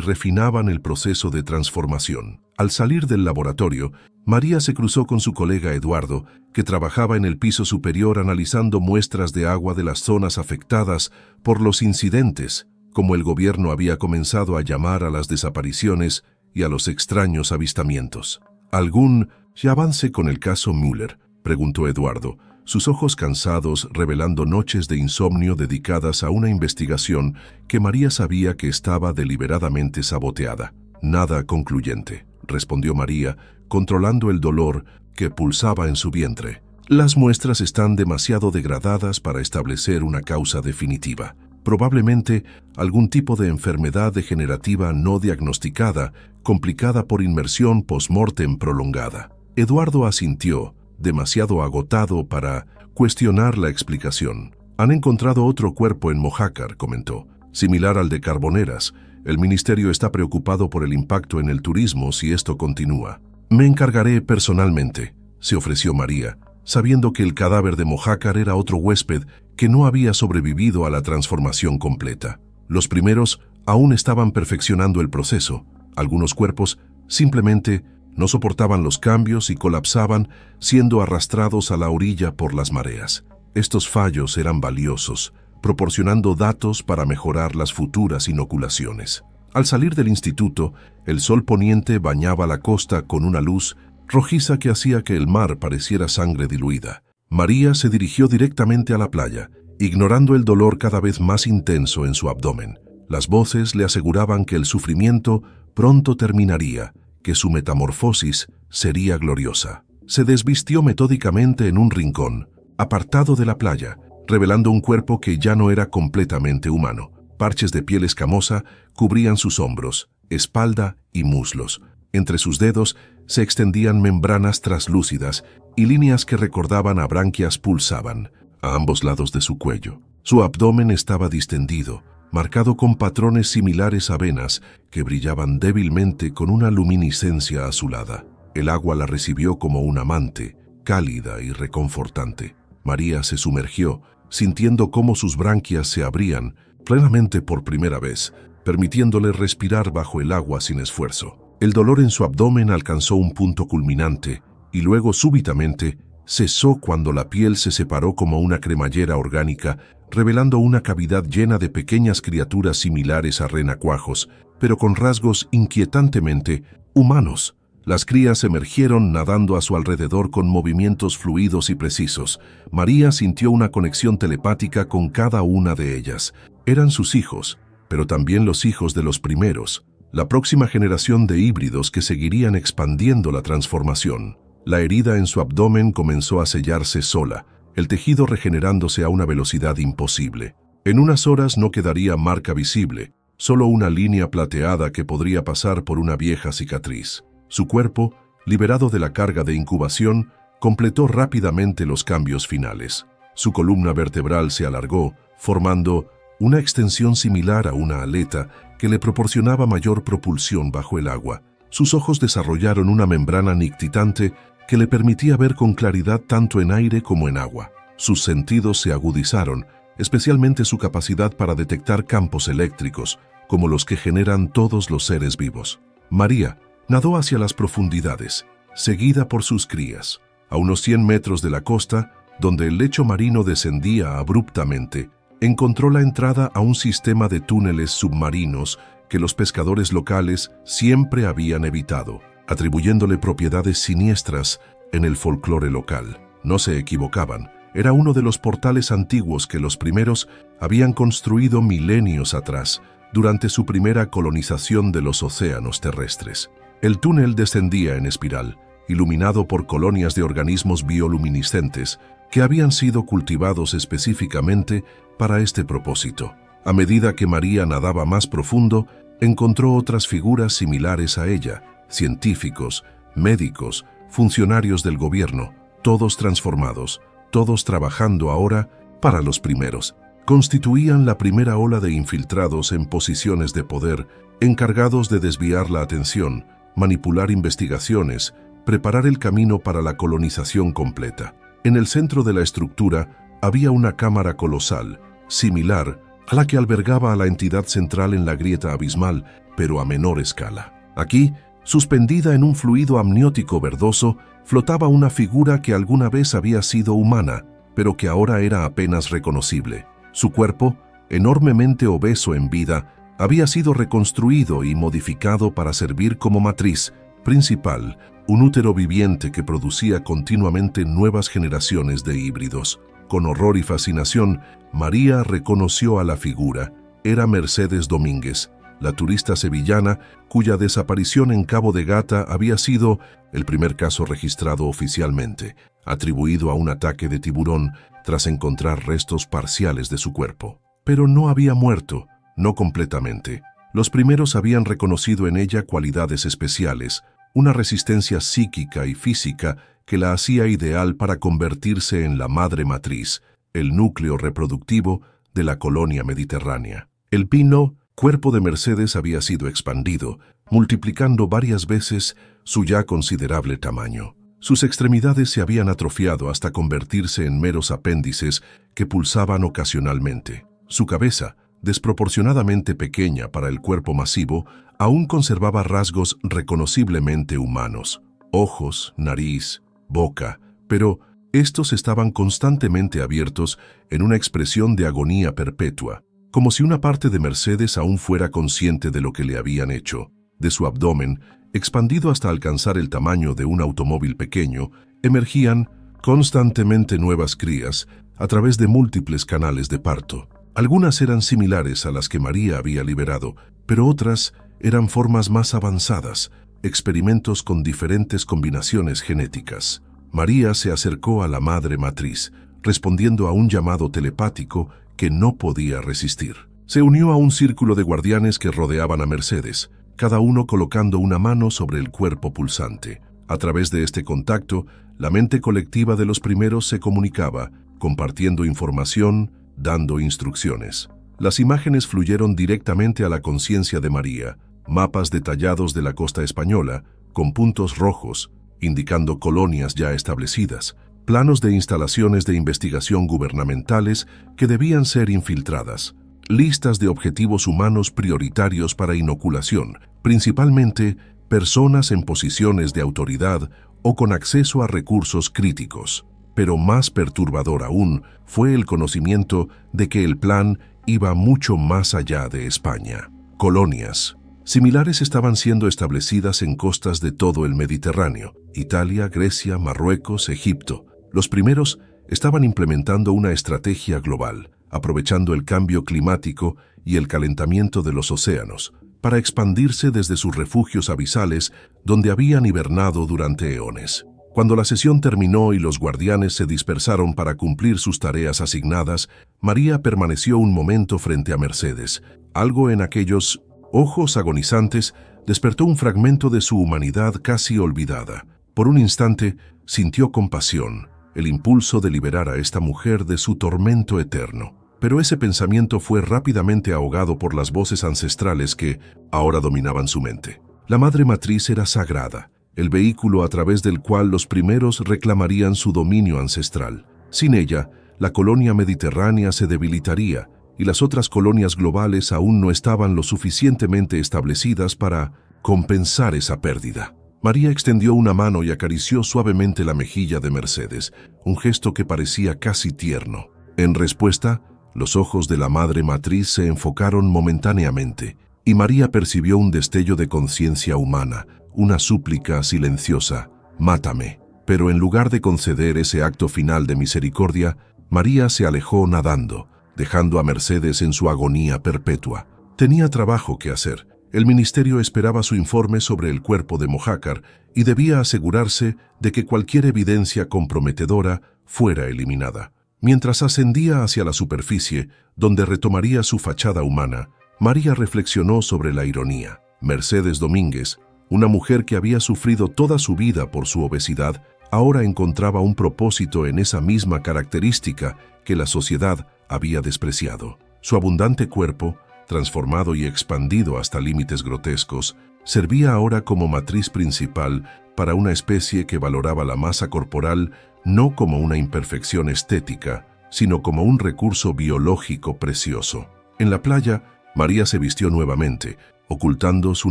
refinaban el proceso de transformación. Al salir del laboratorio, María se cruzó con su colega Eduardo, que trabajaba en el piso superior analizando muestras de agua de las zonas afectadas por los incidentes, como el gobierno había comenzado a llamar a las desapariciones y a los extraños avistamientos. ¿Algún avance con el caso Müller?, preguntó Eduardo, sus ojos cansados revelando noches de insomnio dedicadas a una investigación que María sabía que estaba deliberadamente saboteada. Nada concluyente, respondió María, controlando el dolor que pulsaba en su vientre. Las muestras están demasiado degradadas para establecer una causa definitiva. Probablemente algún tipo de enfermedad degenerativa no diagnosticada, complicada por inmersión post-mortem prolongada. Eduardo asintió, demasiado agotado para cuestionar la explicación. Han encontrado otro cuerpo en Mojácar, comentó, similar al de Carboneras. El ministerio está preocupado por el impacto en el turismo si esto continúa. Me encargaré personalmente, se ofreció María, sabiendo que el cadáver de Mojácar era otro huésped que no había sobrevivido a la transformación completa. Los primeros aún estaban perfeccionando el proceso. Algunos cuerpos simplemente no soportaban los cambios y colapsaban, siendo arrastrados a la orilla por las mareas. Estos fallos eran valiosos, proporcionando datos para mejorar las futuras inoculaciones. Al salir del instituto, el sol poniente bañaba la costa con una luz rojiza que hacía que el mar pareciera sangre diluida. María se dirigió directamente a la playa, ignorando el dolor cada vez más intenso en su abdomen. Las voces le aseguraban que el sufrimiento pronto terminaría, que su metamorfosis sería gloriosa. Se desvistió metódicamente en un rincón, apartado de la playa, revelando un cuerpo que ya no era completamente humano. Parches de piel escamosa cubrían sus hombros, espalda y muslos. Entre sus dedos se extendían membranas traslúcidas y líneas que recordaban a branquias pulsaban a ambos lados de su cuello. Su abdomen estaba distendido, marcado con patrones similares a venas que brillaban débilmente con una luminiscencia azulada. El agua la recibió como un amante, cálida y reconfortante. María se sumergió, sintiendo cómo sus branquias se abrían plenamente por primera vez, permitiéndole respirar bajo el agua sin esfuerzo. El dolor en su abdomen alcanzó un punto culminante y luego súbitamente cesó cuando la piel se separó como una cremallera orgánica, revelando una cavidad llena de pequeñas criaturas similares a renacuajos, pero con rasgos inquietantemente humanos. Las crías emergieron nadando a su alrededor con movimientos fluidos y precisos. María sintió una conexión telepática con cada una de ellas. Eran sus hijos, pero también los hijos de los primeros, la próxima generación de híbridos que seguirían expandiendo la transformación. La herida en su abdomen comenzó a sellarse sola, el tejido regenerándose a una velocidad imposible. En unas horas no quedaría marca visible, solo una línea plateada que podría pasar por una vieja cicatriz. Su cuerpo, liberado de la carga de incubación, completó rápidamente los cambios finales. Su columna vertebral se alargó, formando una extensión similar a una aleta que le proporcionaba mayor propulsión bajo el agua. Sus ojos desarrollaron una membrana nictitante que le permitía ver con claridad tanto en aire como en agua. Sus sentidos se agudizaron, especialmente su capacidad para detectar campos eléctricos, como los que generan todos los seres vivos. María nadó hacia las profundidades, seguida por sus crías. A unos 100 metros de la costa, donde el lecho marino descendía abruptamente, encontró la entrada a un sistema de túneles submarinos que los pescadores locales siempre habían evitado, atribuyéndole propiedades siniestras en el folclore local. No se equivocaban, era uno de los portales antiguos que los primeros habían construido milenios atrás, durante su primera colonización de los océanos terrestres. El túnel descendía en espiral, iluminado por colonias de organismos bioluminiscentes que habían sido cultivados específicamente para este propósito. A medida que María nadaba más profundo, encontró otras figuras similares a ella, científicos, médicos, funcionarios del gobierno, todos transformados, todos trabajando ahora para los primeros. Constituían la primera ola de infiltrados en posiciones de poder, encargados de desviar la atención, manipular investigaciones, preparar el camino para la colonización completa. En el centro de la estructura había una cámara colosal, similar a la que albergaba a la entidad central en la grieta abismal, pero a menor escala. Aquí, suspendida en un fluido amniótico verdoso, flotaba una figura que alguna vez había sido humana, pero que ahora era apenas reconocible. Su cuerpo, enormemente obeso en vida, había sido reconstruido y modificado para servir como matriz principal, un útero viviente que producía continuamente nuevas generaciones de híbridos. Con horror y fascinación, María reconoció a la figura. Era Mercedes Domínguez, la turista sevillana cuya desaparición en Cabo de Gata había sido el primer caso registrado oficialmente, atribuido a un ataque de tiburón tras encontrar restos parciales de su cuerpo. Pero no había muerto, no completamente. Los primeros habían reconocido en ella cualidades especiales, una resistencia psíquica y física que la hacía ideal para convertirse en la madre matriz, el núcleo reproductivo de la colonia mediterránea. El pino, cuerpo de Mercedes, había sido expandido, multiplicando varias veces su ya considerable tamaño. Sus extremidades se habían atrofiado hasta convertirse en meros apéndices que pulsaban ocasionalmente. Su cabeza, desproporcionadamente pequeña para el cuerpo masivo, aún conservaba rasgos reconociblemente humanos: ojos, nariz, boca, pero estos estaban constantemente abiertos en una expresión de agonía perpetua, como si una parte de Mercedes aún fuera consciente de lo que le habían hecho. De su abdomen expandido hasta alcanzar el tamaño de un automóvil pequeño, emergían constantemente nuevas crías a través de múltiples canales de parto. Algunas eran similares a las que María había liberado, pero otras eran formas más avanzadas, experimentos con diferentes combinaciones genéticas. María se acercó a la madre matriz, respondiendo a un llamado telepático que no podía resistir. Se unió a un círculo de guardianes que rodeaban a Mercedes, cada uno colocando una mano sobre el cuerpo pulsante. A través de este contacto, la mente colectiva de los primeros se comunicaba, compartiendo información, dando instrucciones. Las imágenes fluyeron directamente a la conciencia de María, mapas detallados de la costa española, con puntos rojos, indicando colonias ya establecidas, planos de instalaciones de investigación gubernamentales que debían ser infiltradas, listas de objetivos humanos prioritarios para inoculación, principalmente personas en posiciones de autoridad o con acceso a recursos críticos. Pero más perturbador aún fue el conocimiento de que el plan iba mucho más allá de España. Colonias similares estaban siendo establecidas en costas de todo el Mediterráneo: Italia, Grecia, Marruecos, Egipto. Los primeros estaban implementando una estrategia global, aprovechando el cambio climático y el calentamiento de los océanos, para expandirse desde sus refugios abisales donde habían hibernado durante eones. Cuando la sesión terminó y los guardianes se dispersaron para cumplir sus tareas asignadas, María permaneció un momento frente a Mercedes. Algo en aquellos ojos agonizantes despertó un fragmento de su humanidad casi olvidada. Por un instante sintió compasión, el impulso de liberar a esta mujer de su tormento eterno. Pero ese pensamiento fue rápidamente ahogado por las voces ancestrales que ahora dominaban su mente. La madre matriz era sagrada, el vehículo a través del cual los primeros reclamarían su dominio ancestral. Sin ella, la colonia mediterránea se debilitaría y las otras colonias globales aún no estaban lo suficientemente establecidas para compensar esa pérdida. María extendió una mano y acarició suavemente la mejilla de Mercedes, un gesto que parecía casi tierno. En respuesta, los ojos de la madre matriz se enfocaron momentáneamente, y María percibió un destello de conciencia humana, una súplica silenciosa: «Mátame». Pero en lugar de conceder ese acto final de misericordia, María se alejó nadando, dejando a Mercedes en su agonía perpetua. Tenía trabajo que hacer. El ministerio esperaba su informe sobre el cuerpo de Mojácar y debía asegurarse de que cualquier evidencia comprometedora fuera eliminada. Mientras ascendía hacia la superficie, donde retomaría su fachada humana, María reflexionó sobre la ironía. Mercedes Domínguez, una mujer que había sufrido toda su vida por su obesidad, ahora encontraba un propósito en esa misma característica que la sociedad había despreciado. Su abundante cuerpo, transformado y expandido hasta límites grotescos, servía ahora como matriz principal para una especie que valoraba la masa corporal no como una imperfección estética, sino como un recurso biológico precioso. En la playa, María se vistió nuevamente, ocultando su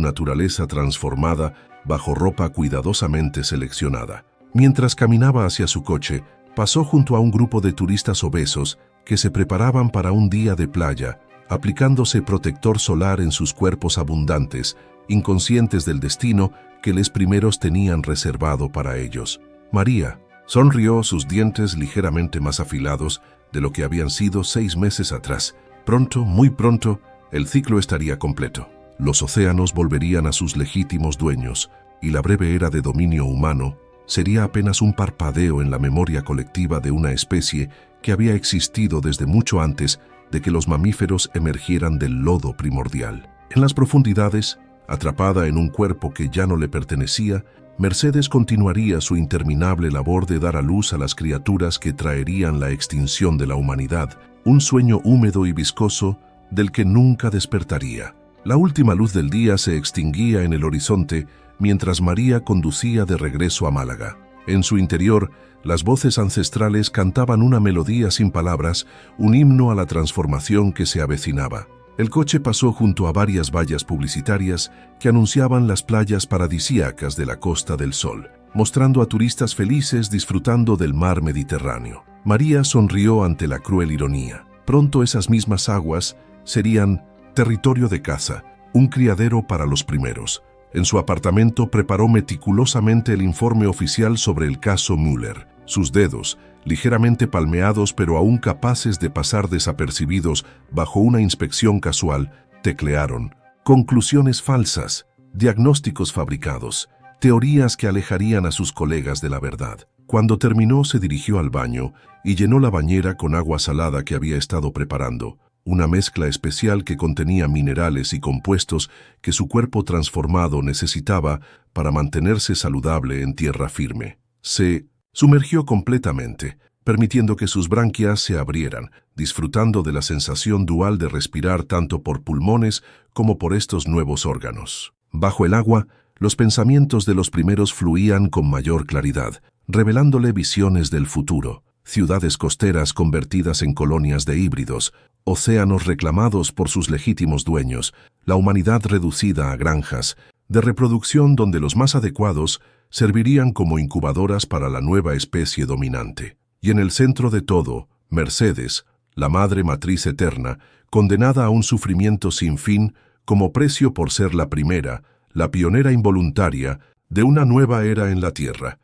naturaleza transformada bajo ropa cuidadosamente seleccionada. Mientras caminaba hacia su coche, pasó junto a un grupo de turistas obesos que se preparaban para un día de playa, aplicándose protector solar en sus cuerpos abundantes, inconscientes del destino que les primeros tenían reservado para ellos. María sonrió, sus dientes ligeramente más afilados de lo que habían sido 6 meses atrás. Pronto, muy pronto, el ciclo estaría completo. Los océanos volverían a sus legítimos dueños y la breve era de dominio humano sería apenas un parpadeo en la memoria colectiva de una especie que había existido desde mucho antes de que los mamíferos emergieran del lodo primordial. En las profundidades, atrapada en un cuerpo que ya no le pertenecía, Mercedes continuaría su interminable labor de dar a luz a las criaturas que traerían la extinción de la humanidad, un sueño húmedo y viscoso del que nunca despertaría. La última luz del día se extinguía en el horizonte mientras María conducía de regreso a Málaga. En su interior, las voces ancestrales cantaban una melodía sin palabras, un himno a la transformación que se avecinaba. El coche pasó junto a varias vallas publicitarias que anunciaban las playas paradisíacas de la Costa del Sol, mostrando a turistas felices disfrutando del mar Mediterráneo. María sonrió ante la cruel ironía. Pronto esas mismas aguas serían territorio de caza, un criadero para los primeros, En su apartamento preparó meticulosamente el informe oficial sobre el caso Müller. Sus dedos, ligeramente palmeados pero aún capaces de pasar desapercibidos bajo una inspección casual, teclearon. Conclusiones falsas, diagnósticos fabricados, teorías que alejarían a sus colegas de la verdad. Cuando terminó, se dirigió al baño y llenó la bañera con agua salada que había estado preparando, una mezcla especial que contenía minerales y compuestos que su cuerpo transformado necesitaba para mantenerse saludable en tierra firme. Se sumergió completamente, permitiendo que sus branquias se abrieran, disfrutando de la sensación dual de respirar tanto por pulmones como por estos nuevos órganos. Bajo el agua, los pensamientos de los primeros fluían con mayor claridad, revelándole visiones del futuro, ciudades costeras convertidas en colonias de híbridos, océanos reclamados por sus legítimos dueños, la humanidad reducida a granjas de reproducción donde los más adecuados servirían como incubadoras para la nueva especie dominante. Y en el centro de todo, Mercedes, la madre matriz eterna, condenada a un sufrimiento sin fin como precio por ser la primera, la pionera involuntaria de una nueva era en la Tierra.